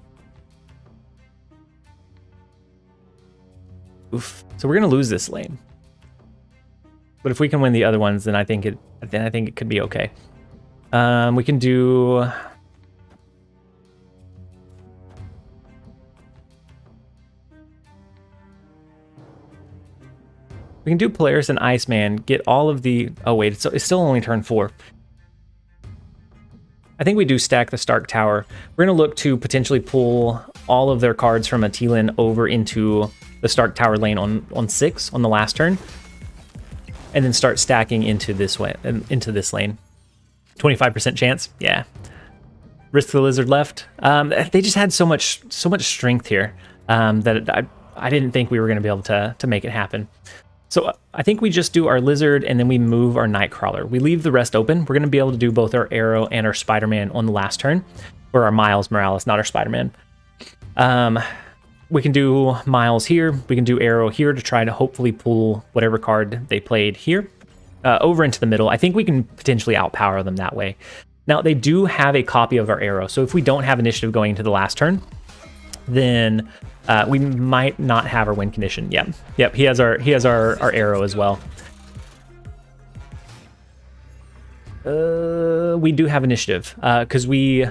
Oof. So we're gonna lose this lane. But if we can win the other ones, then I think it could be okay. We can do. We can do Polaris and Iceman, get all of the... Oh wait, it's still only turn 4. I think we do stack the Stark Tower. We're going to look to potentially pull all of their cards from a T-lane over into the Stark Tower lane on 6 on the last turn. And then start stacking into this way, into this lane. 25% chance? Yeah. Risk the Lizard left. They just had so much strength here that I didn't think we were going to be able to make it happen. So I think we just do our Lizard and then we move our Nightcrawler. We leave the rest open. We're going to be able to do both our Arrow and our Spider-Man on the last turn. Or our Miles Morales, not our Spider-Man. We can do Miles here. We can do Arrow here to try to hopefully pull whatever card they played here over into the middle. I think we can potentially outpower them that way. Now, they do have a copy of our Arrow. So if we don't have initiative going into the last turn, then... we might not have our win condition. Yep. He has our Arrow as well. We do have initiative because we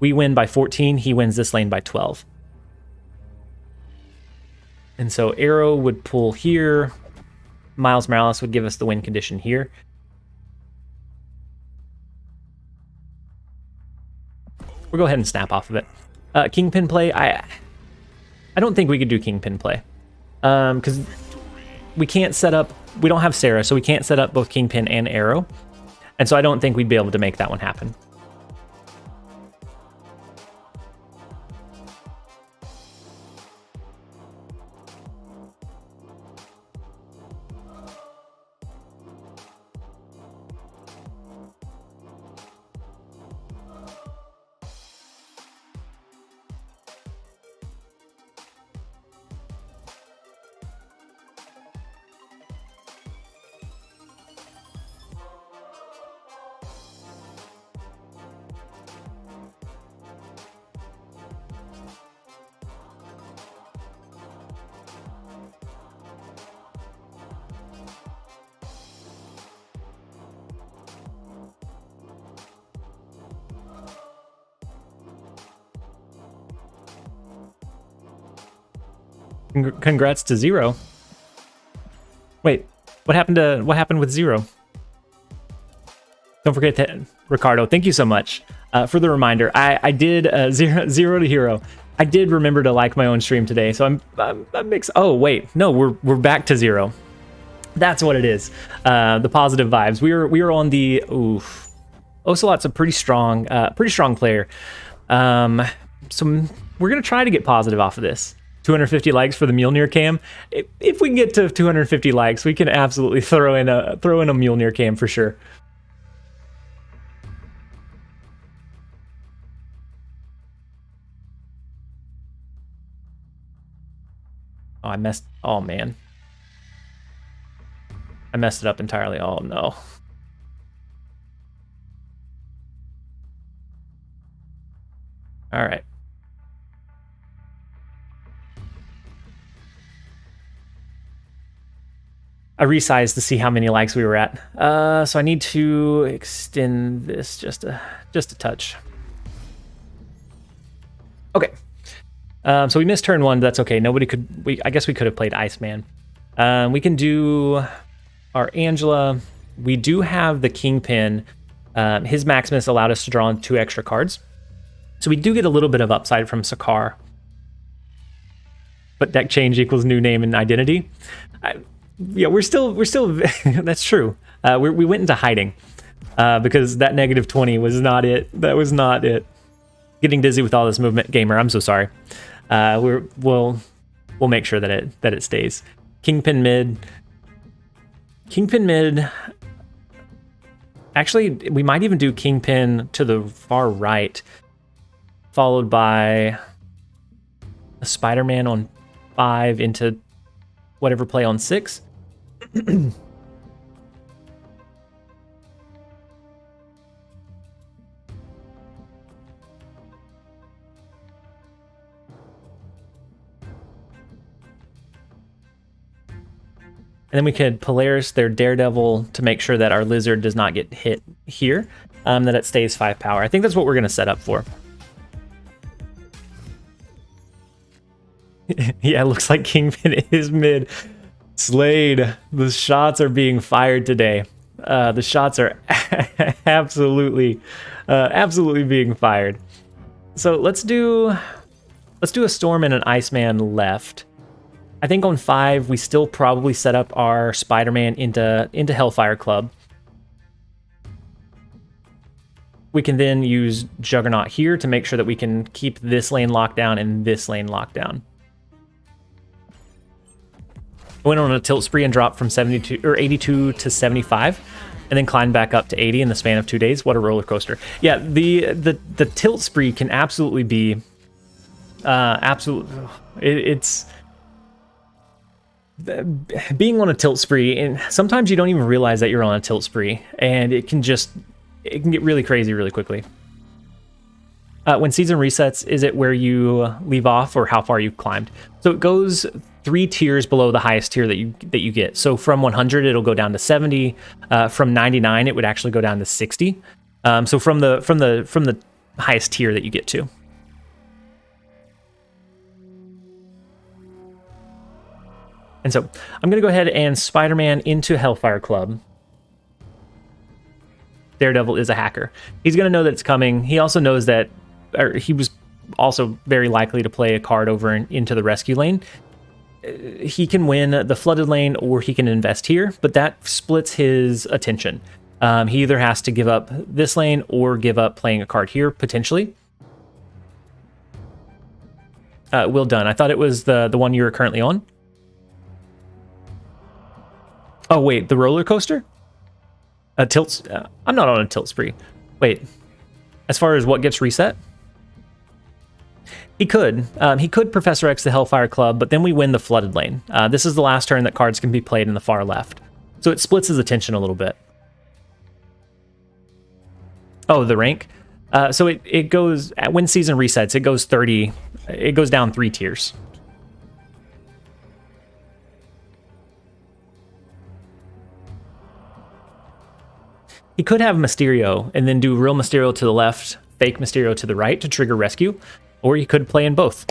win by 14. He wins this lane by 12. And so Arrow would pull here. Miles Morales would give us the win condition here. We'll go ahead and snap off of it. Kingpin play. I don't think we could do Kingpin play because we can't set up, we don't have Sarah, so we can't set up both Kingpin and Arrow. And so I don't think we'd be able to make that one happen. Congrats to Zero. Wait, what happened with Zero? Don't forget to Ricardo. Thank you so much for the reminder. I did zero to hero. I did remember to like my own stream today, so I'm mixed. Oh wait, no, we're back to Zero. That's what it is. The positive vibes. We were on the oof. Ocelot's a pretty strong player. So we're gonna try to get positive off of this. 250 likes for the Mjolnir cam. If we can get to 250 likes, we can absolutely throw in a Mjolnir cam for sure. Oh, I messed. Oh man, I messed it up entirely. Oh no. All right. I resized to see how many likes we were at. So I need to extend this just a touch. Okay. So we missed turn 1. That's okay. I guess we could have played Iceman. We can do our Angela. We do have the Kingpin. His Maximus allowed us to draw on 2 extra cards. So we do get a little bit of upside from Sakaar. But deck change equals new name and identity. Yeah, we're still that's true. We went into hiding because that -20 was not it. That was not it. Getting dizzy with all this movement, gamer. I'm so sorry. We'll make sure that it stays. Kingpin mid. Actually, we might even do Kingpin to the far right, followed by a Spider-Man on 5 into whatever play on 6. And then we could Polaris their Daredevil to make sure that our Lizard does not get hit here, that it stays 5 power. I think that's what we're going to set up for. Yeah, it looks like Kingpin is mid. Slade, the shots are being fired today. The shots are absolutely being fired. So let's do a Storm and an Iceman left. I think on 5 we still probably set up our Spider-Man into Hellfire Club. We can then use Juggernaut here to make sure that we can keep this lane locked down and this lane locked down. Went on a tilt spree and dropped from 72 or 82 to 75, and then climbed back up to 80 in the span of 2 days. What a roller coaster! Yeah, the tilt spree can absolutely be it's being on a tilt spree, and sometimes you don't even realize that you're on a tilt spree, and it can get really crazy really quickly. When season resets, is it where you leave off or how far you've climbed? So it goes 3 tiers below the highest tier that you get. So from 100, it'll go down to 70. From 99, it would actually go down to 60. So from the highest tier that you get to. And so I'm going to go ahead and Spider-Man into Hellfire Club. Daredevil is a hacker. He's going to know that it's coming. He also knows that, or he was also very likely to play a card over into the rescue lane. He can win the flooded lane or he can invest here, but that splits his attention. He either has to give up this lane or give up playing a card here, potentially. Will done. I thought it was the one you were currently on. Oh, wait, the roller coaster? Tilts. I'm not on a tilt spree. Wait, as far as what gets reset? He could Professor X the Hellfire Club, but then we win the flooded lane. This is the last turn that cards can be played in the far left. So it splits his attention a little bit. Oh, the rank? So it goes, when season resets, it goes 30, it goes down 3 tiers. He could have Mysterio and then do real Mysterio to the left, fake Mysterio to the right to trigger rescue, or he could play in both.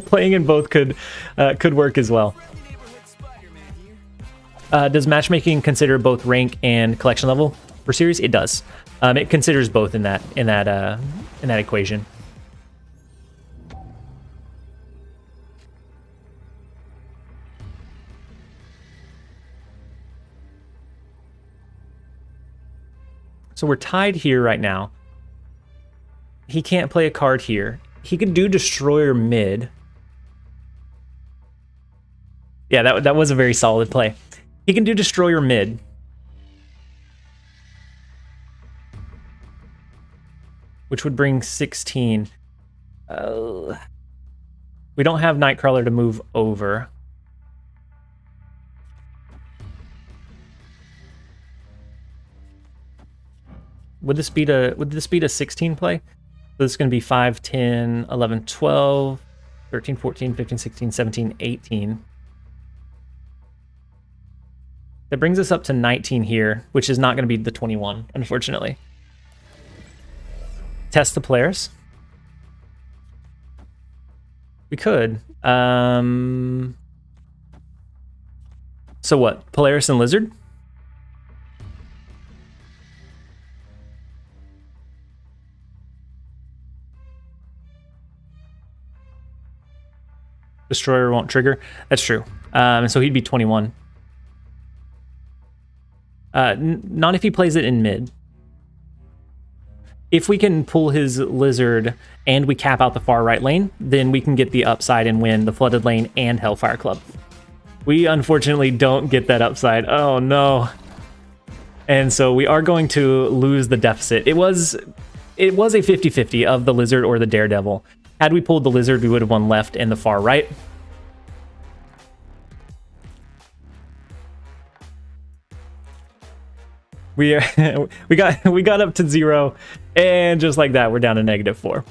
Playing in both could work as well. Does matchmaking consider both rank and collection level for series? It does. It considers both in that equation. So we're tied here right now. He can't play a card here. He could do Destroyer mid. Yeah, that was a very solid play. He can do Destroyer mid. Which would bring 16. We don't have Nightcrawler to move over. Would this be a 16 play? So this is going to be 5, 10, 11, 12, 13, 14, 15, 16, 17, 18. That brings us up to 19 here, which is not going to be the 21, unfortunately. Test the players. We could. So what? Polaris and Lizard? Destroyer won't trigger. That's true. And so he'd be 21. Not if he plays it in mid. If we can pull his Lizard and we cap out the far right lane, then we can get the upside and win the flooded lane and Hellfire Club. We unfortunately don't get that upside. Oh no. And so we are going to lose the deficit. It was a 50-50 of the Lizard or the Daredevil. Had we pulled the Lizard, we would have won left and the far right. We got up to 0, and just like that, we're down to -4.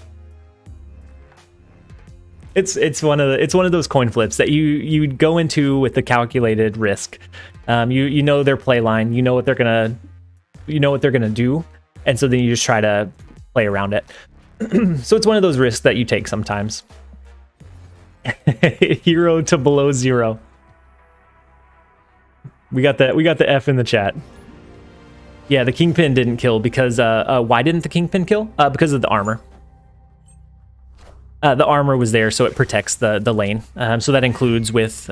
It's one of those coin flips that you go into with the calculated risk. You know their play line, you know what they're gonna do, and so then you just try to play around it. So it's one of those risks that you take sometimes. Hero to below 0. We got the F in the chat. Yeah, the Kingpin didn't kill because why didn't the Kingpin kill? Because of the armor. The armor was there, so it protects the lane. So that includes with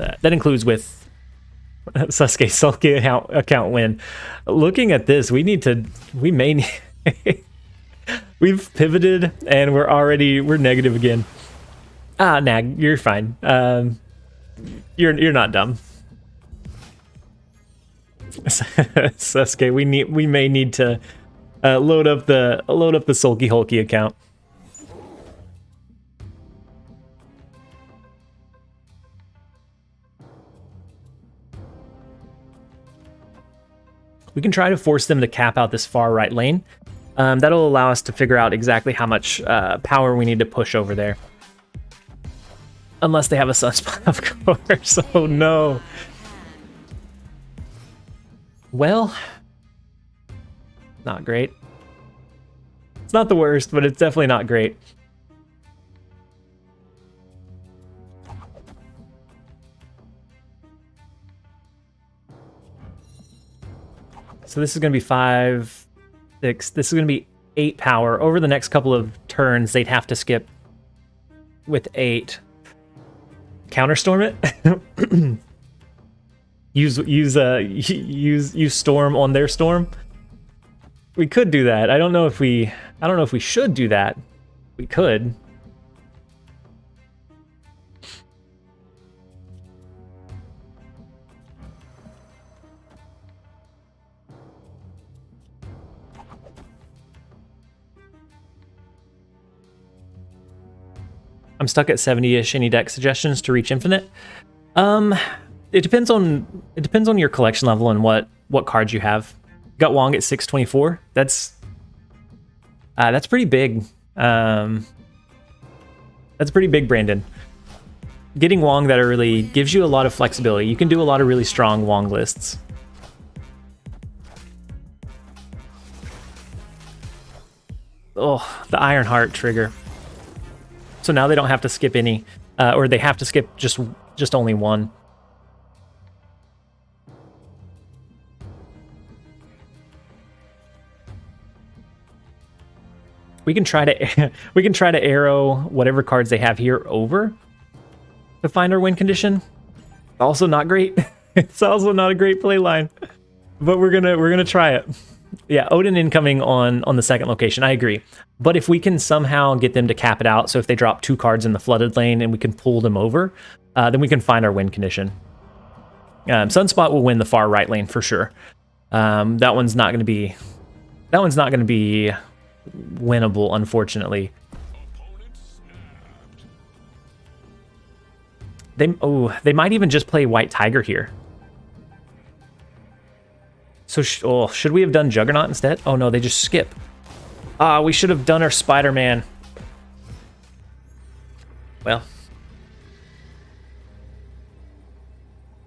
Sasuke Sulky account win. Looking at this, we may need we've pivoted and we're negative again. Nag, you're fine. You're not dumb. Sasuke, we may need to load up the Sulky Hulky account. We can try to force them to cap out this far right lane. That'll allow us to figure out exactly how much power we need to push over there. Unless they have a sunspot, of course. Oh no. Well, not great. It's not the worst, but it's definitely not great. So this is going to be 5, 6. This is going to be 8 power. Over the next couple of turns, they'd have to skip with 8. Counterstorm it. use storm on their storm. We could do that. I don't know if we should do that. We could. I'm stuck at 70-ish. Any deck suggestions to reach infinite? It depends on your collection level and what cards you have. Got Wong at 624. That's pretty big. That's pretty big, Brandon. Getting Wong that early gives you a lot of flexibility. You can do a lot of really strong Wong lists. Oh, the Iron Heart trigger. So now they don't have to skip any, or they have to skip just only one. We can try to arrow whatever cards they have here over to find our win condition. Also not great. It's also not a great play line, but we're gonna try it. Yeah, Odin incoming on the second location. I agree. But if we can somehow get them to cap it out, so if they drop 2 cards in the flooded lane and we can pull them over, then we can find our win condition. Sunspot will win the far right lane for sure. That one's not going to be winnable, unfortunately. They might even just play White Tiger here. So should we have done Juggernaut instead? Oh no, they just skip. We should have done our Spider-Man. Well,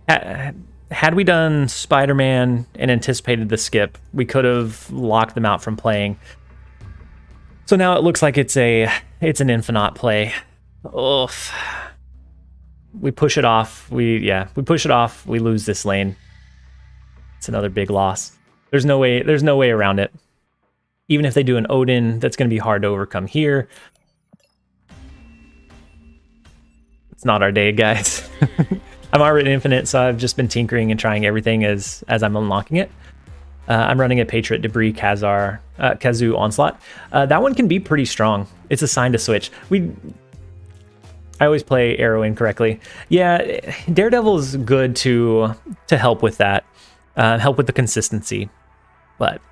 had we done Spider-Man and anticipated the skip, we could have locked them out from playing. So now it looks like it's an Infinite play. Oof. We push it off. We push it off. We lose this lane. It's another big loss. There's no way around it. Even if they do an Odin, that's going to be hard to overcome here. It's not our day, guys. I'm already infinite, so I've just been tinkering and trying everything as I'm unlocking it. I'm running a Patriot, Debris, Kazu Onslaught. That one can be pretty strong. It's assigned to switch. I always play Arrow incorrectly. Yeah, Daredevil is good to help with that. Help with the consistency. But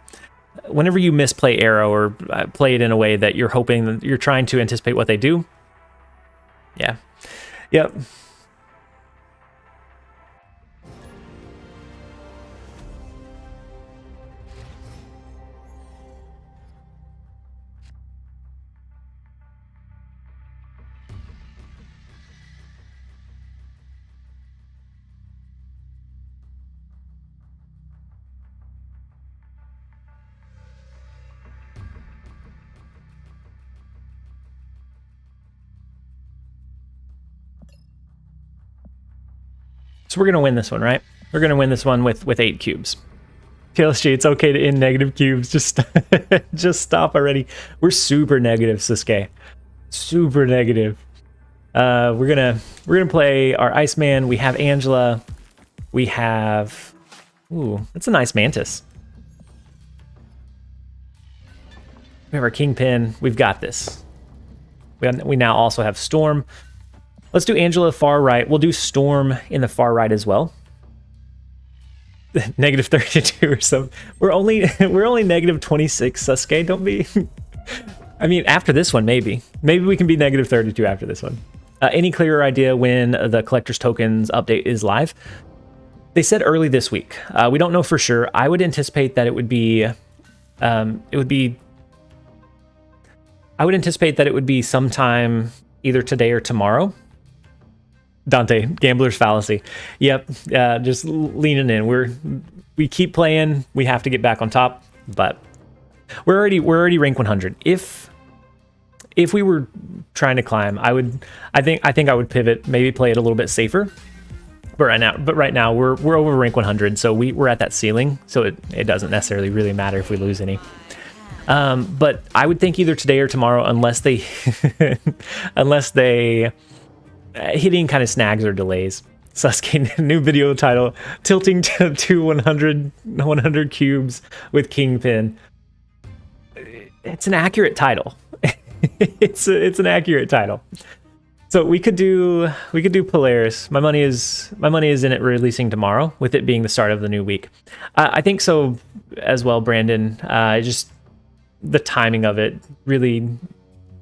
whenever you misplay Arrow or play it in a way that you're hoping that you're trying to anticipate what they do. Yeah. Yep. So we're gonna win this one, right? We're gonna win this one with 8 cubes. TLSG, it's okay to end negative cubes. Just just stop already. We're super negative, Sasuke. Super negative. We're gonna play our Iceman. We have Angela. We have, ooh, that's a nice Mantis. We have our Kingpin. We've got this. We now also have Storm. Let's do Angela far right. We'll do Storm in the far right as well. Negative 32 or something. We're only negative 26, Sasuke. Don't be. I mean, after this one, maybe we can be negative 32 after this one. Any clearer idea when the collector's tokens update is live? They said early this week. We don't know for sure. I would anticipate that it would be sometime either today or tomorrow. Dante, gambler's fallacy. Yep, just leaning in. We keep playing. We have to get back on top, but we're already rank 100. If we were trying to climb, I think I would pivot, maybe play it a little bit safer. But right now we're over rank 100, so we're at that ceiling. So it doesn't necessarily really matter if we lose any. But I would think either today or tomorrow, unless they hitting kind of snags or delays. Sasuke, new video title, tilting to 100 cubes with Kingpin. It's an accurate title. it's an accurate title. So we could do Polaris. My money is in it releasing tomorrow, with it being the start of the new week. I think so as well, Brandon. Just the timing of it really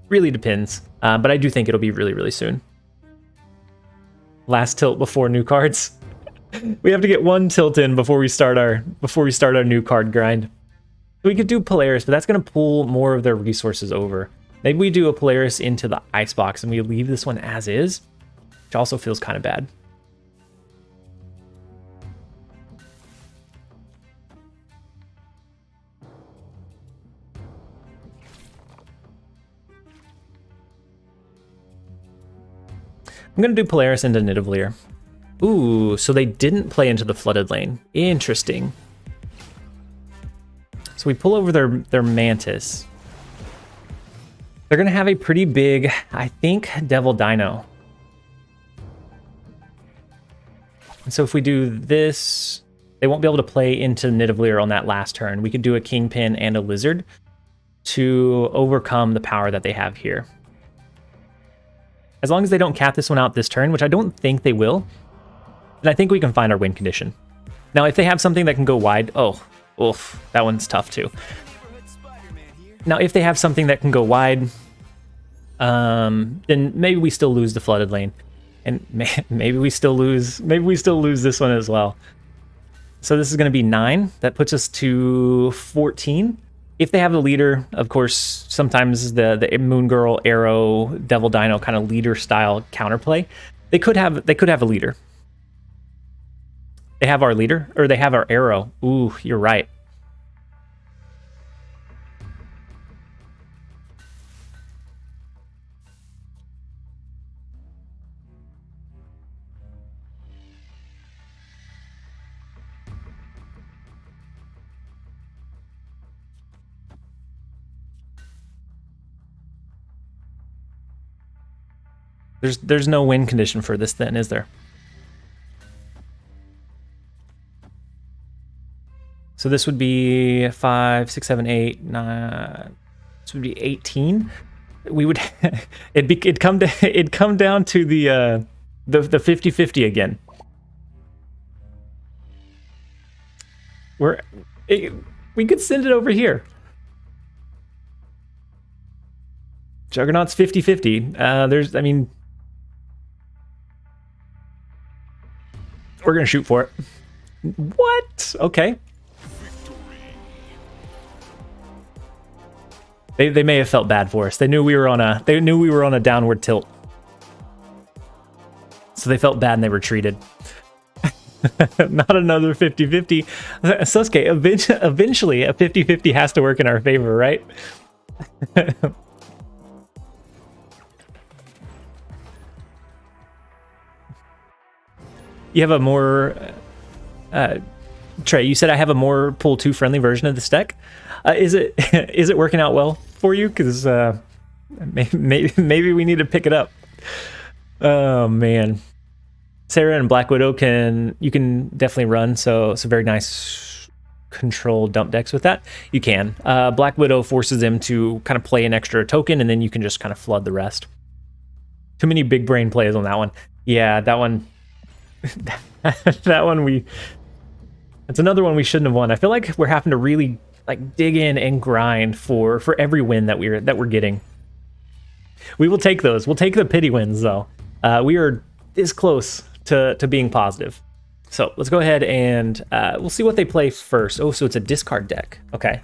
depends. But I do think it'll be really soon. Last tilt before new cards. We have to get one tilt in before we start our new card grind. We could do Polaris, but that's going to pull more of their resources over. Maybe we do a Polaris into the icebox and we leave this one as is, which also feels kind of bad. I'm going to do Polaris into Nidavellir. Ooh, so they didn't play into the flooded lane. Interesting. So we pull over their Mantis. They're going to have a pretty big, I think, Devil Dino. And so if we do this, they won't be able to play into Nidavellir on that last turn. We could do a Kingpin and a Lizard to overcome the power that they have here. As long as they don't cap this one out this turn, which I don't think they will, then I think we can find our win condition. Now, if they have something that can go wide, oof, that one's tough too. Now, if they have something that can go wide, then maybe we still lose the flooded lane, and maybe we still lose this one as well. So this is going to be 9. That puts us to 14. If they have a leader, of course, sometimes the Moon Girl, Arrow, Devil Dino kind of leader style counterplay. They could have a leader. They have our leader, or they have our Arrow. Ooh, you're right. There's no win condition for this then, is there? So this would be 5, 6, 7, 8, 9. This would be 18. We would it'd come down to the 50-50 again. We could send it over here. Juggernaut's 50-50. I mean, we're gonna shoot for it. What? Okay. They may have felt bad for us. They knew we were on a downward tilt. So they felt bad and they retreated. Not another 50-50. Sasuke, eventually a 50-50 has to work in our favor, right? You have a more Trey, you said I have a more pull 2 friendly version of this deck. Is it is it working out well for you? Because maybe we need to pick it up. Oh man, Sarah and Black Widow you can definitely run. So it's a very nice control dump decks with that. You can. Black Widow forces them to kind of play an extra token, and then you can just kind of flood the rest. Too many big brain plays on that one. Yeah, that one. That one It's another one we shouldn't have won. I feel like we're having to really like dig in and grind for every win that we're getting. We will take those. We'll take the pity wins though. We are this close to being positive. So let's go ahead and we'll see what they play first. Oh, so it's a discard deck. Okay.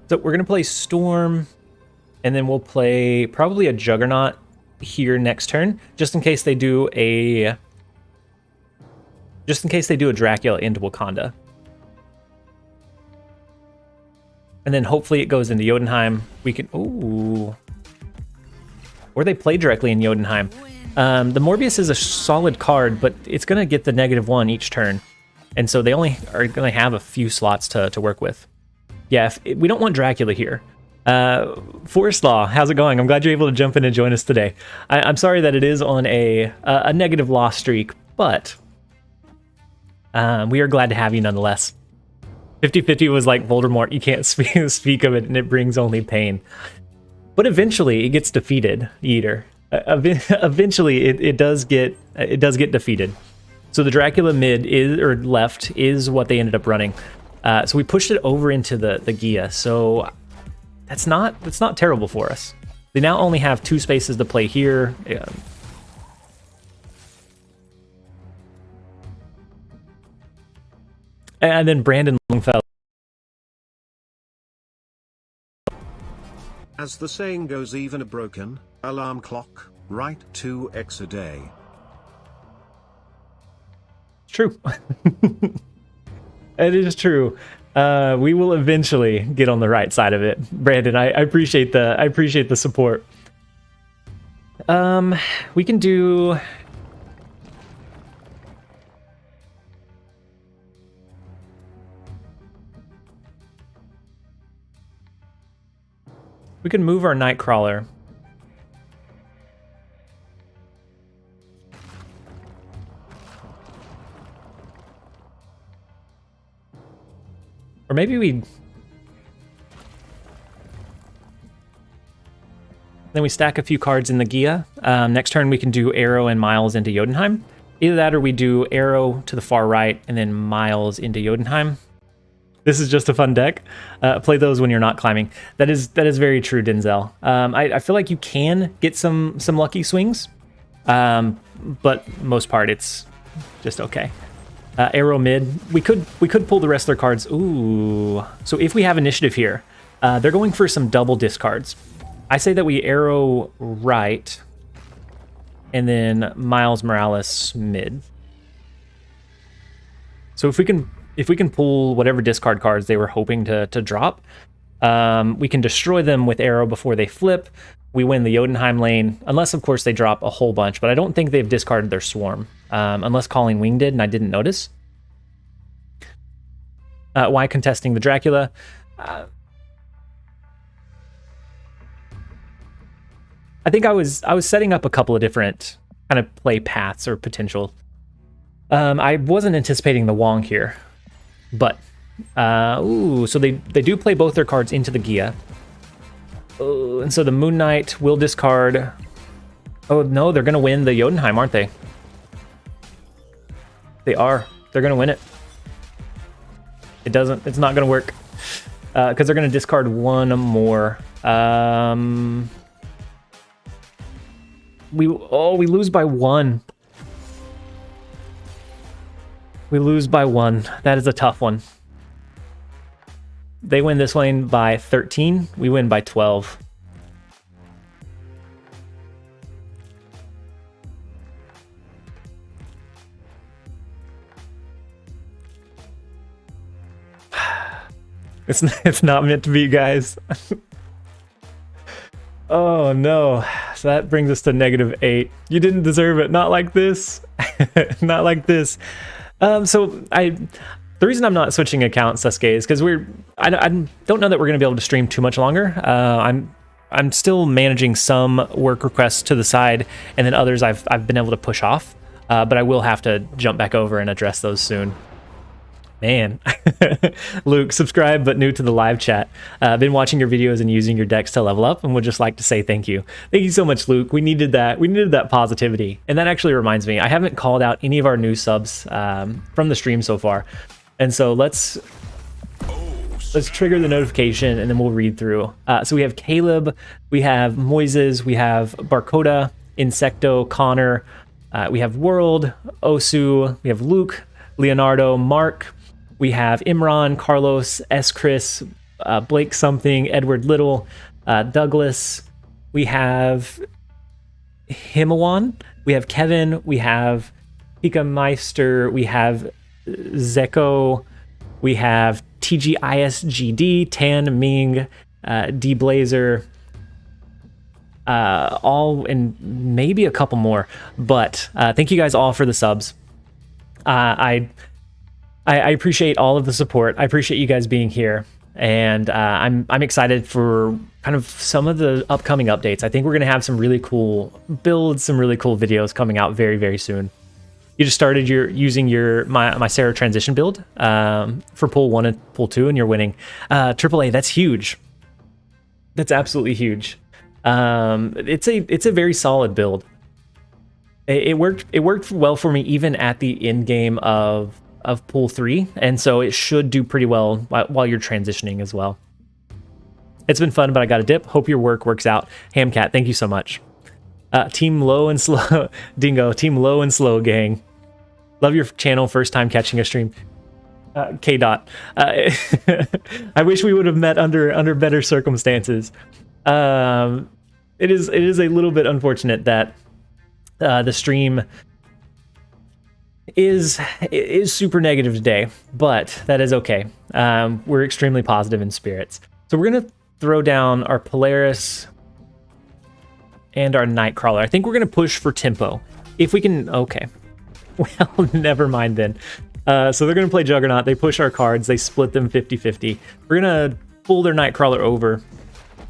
So we're gonna play Storm, and then we'll play probably a Juggernaut here next turn, just in case they do a Dracula into Wakanda. And then hopefully it goes into Jotunheim. We can or they play directly in Jotunheim. The Morbius is a solid card, but it's gonna get the -1 each turn, and so they only are gonna have a few slots to work with. Yeah, we don't want Dracula here. Forest Law, how's it going? I'm glad you're able to jump in and join us today. I'm sorry that it is on a negative loss streak, but we are glad to have you nonetheless. 50-50 was like Voldemort. You can't speak of it, and it brings only pain. But eventually, it gets defeated. Eater. Eventually, it does get defeated. So the Dracula left is what they ended up running. So we pushed it over into the Gia, so that's not terrible for us. They now only have 2 spaces to play here. And then Brandon Longfellow. As the saying goes, even a broken alarm clock, right 2x a day. True. It is true. We will eventually get on the right side of it, Brandon. I appreciate the support. We can do. We can move our Nightcrawler. Or maybe then we stack a few cards in the Gia. Next turn we can do Arrow and Miles into Jotunheim. Either that or we do Arrow to the far right and then Miles into Jotunheim. This is just a fun deck. Play those when you're not climbing. That is very true, Denzel. I feel like you can get some lucky swings, but most part it's just okay. Arrow mid. We could pull the rest of their cards. Ooh. So if we have initiative here, they're going for some double discards. I say that we Arrow right, and then Miles Morales mid. So if we can pull whatever discard cards they were hoping to drop, we can destroy them with Arrow before they flip. We win the Jotunheim lane, unless of course they drop a whole bunch, but I don't think they've discarded their Swarm, unless Calling Wing did and I didn't notice. Why contesting the Dracula? I think I was setting up a couple of different kind of play paths or potential. I wasn't anticipating the Wong here, but so they do play both their cards into the Gia. And so the Moon Knight will discard. Oh no, they're gonna win the Jotunheim, aren't they? They are. They're gonna win it. It's not gonna work because they're gonna discard one more. We lose by 1. We lose by 1. That is a tough one. They win this lane by 13. We win by 12. It's not meant to be, guys. Oh no. So that brings us to -8. You didn't deserve it. Not like this. Not like this. The reason I'm not switching accounts, Sasuke, is because I don't know that we're going to be able to stream too much longer. I'm still managing some work requests to the side, and then others I've been able to push off. But I will have to jump back over and address those soon. Man, Luke, subscribe but new to the live chat. I've been watching your videos and using your decks to level up, and would just like to say thank you. Thank you so much, Luke. We needed that. We needed that positivity. And that actually reminds me, I haven't called out any of our new subs from the stream so far. And so let's trigger the notification, and then we'll read through. So we have Caleb, we have Moises, we have Barcoda, Insecto, Connor, we have World, Osu, we have Luke, Leonardo, Mark, we have Imran, Carlos, S. Chris, Blake something, Edward Little, Douglas, we have Himawan, we have Kevin, we have Pika Meister, we have Zeko, we have TGISGD, Tan, Ming, D Blazer, all, and maybe a couple more. But thank you guys all for the subs. I appreciate all of the support. I appreciate you guys being here, and I'm excited for kind of some of the upcoming updates. I think we're gonna have some really cool builds, some really cool videos coming out very, very soon. You just started using my Sarah transition build for pool 1 and pool 2, and you're winning. AAA, that's huge. That's absolutely huge. It's a very solid build. It worked well for me even at the end game of pool 3, and so it should do pretty well while you're transitioning as well. It's been fun, but I got a dip. Hope your work works out. Hamcat, thank you so much. Team Low and Slow, Dingo, Team Low and Slow gang. Love your channel, first time catching a stream. K Dot. I wish we would have met under better circumstances. It is a little bit unfortunate that the stream is super negative today, but that is okay. We're extremely positive in spirits. So we're gonna throw down our Polaris and our Nightcrawler. I think we're gonna push for tempo. If we can, okay. Well, never mind then. So they're gonna play Juggernaut. They push our cards, they split them 50-50. We're gonna pull their Nightcrawler over.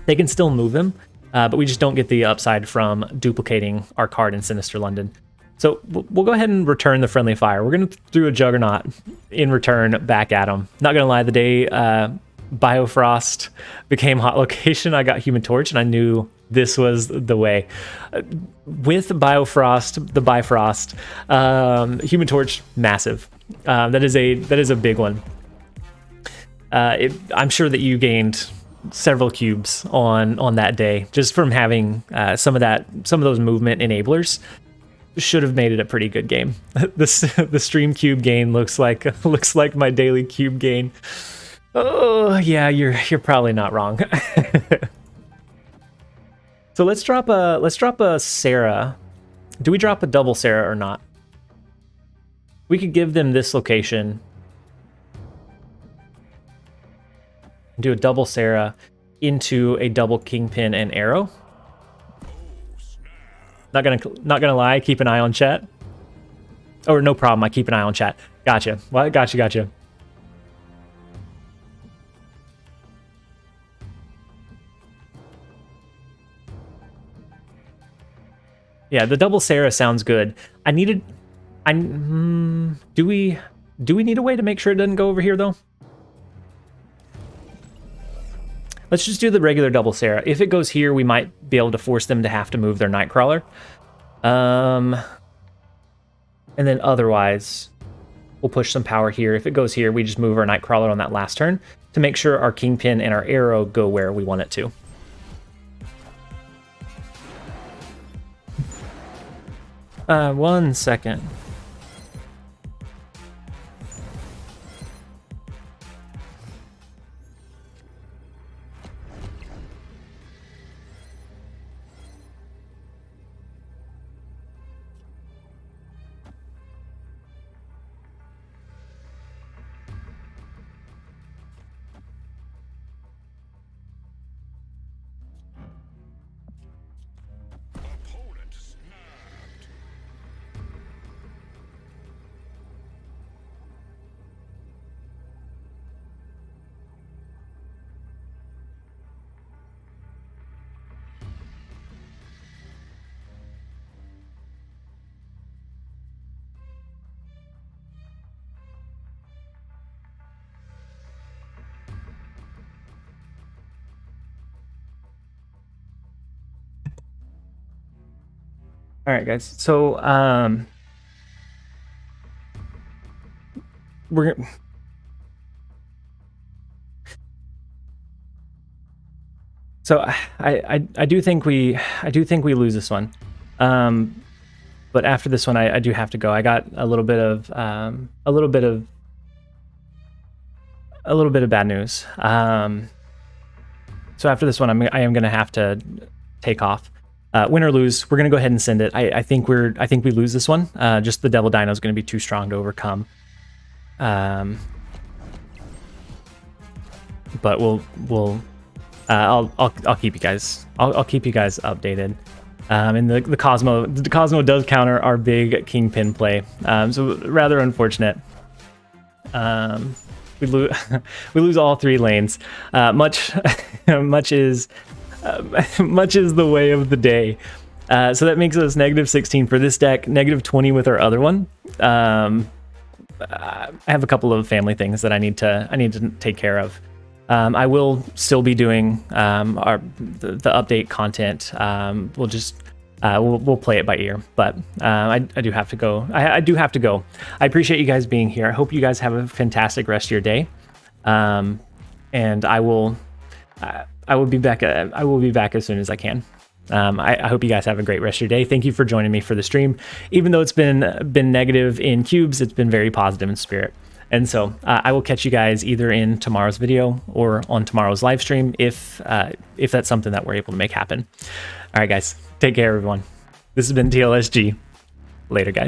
They can still move him, but we just don't get the upside from duplicating our card in Sinister London. So we'll go ahead and return the friendly fire. We're gonna do a Juggernaut in return back at them. Not gonna lie, the day Biofrost became hot location, I got Human Torch, and I knew this was the way. With Biofrost, the Bifrost, Human Torch, massive. That is a big one. I'm sure that you gained several cubes on that day just from having some of those movement enablers. Should have made it a pretty good game. The stream cube gain looks like my daily cube gain. Oh yeah, you're probably not wrong. So let's drop a Sarah. Do we drop a double Sarah or not? We could give them this location. Do a double Sarah into a double Kingpin and Arrow. Not gonna lie, keep an eye on chat. Or no problem, I keep an eye on chat. Gotcha. Well, gotcha. Yeah, the double Sarah sounds good. Do we need a way to make sure it doesn't go over here though? Let's just do the regular double Sarah. If it goes here, we might be able to force them to have to move their Nightcrawler. And then otherwise, we'll push some power here. If it goes here, we just move our Nightcrawler on that last turn to make sure our Kingpin and our Arrow go where we want it to. One second. All right, guys. So we're so I do think we lose this one. But after this one, I do have to go. I got a little bit of bad news. So after this one, I am going to have to take off. Win or lose, we're going to go ahead and send it. I think we lose this one. Just the Devil Dino is going to be too strong to overcome. But I'll keep you guys. I'll keep you guys updated. And the Cosmo does counter our big Kingpin play. So rather unfortunate. We lose all 3 lanes. Much is the way of the day. So that makes us -16 for this deck, -20 with our other one. I have a couple of family things that I need to take care of. I will still be doing the update content. We'll play it by ear, but I do have to go. I do have to go. I appreciate you guys being here. I hope you guys have a fantastic rest of your day. And I will be back. I will be back as soon as I can. I hope you guys have a great rest of your day. Thank you for joining me for the stream. Even though it's been negative in cubes, it's been very positive in spirit. And so I will catch you guys either in tomorrow's video or on tomorrow's live stream if that's something that we're able to make happen. All right, guys. Take care, everyone. This has been TLSG. Later, guys.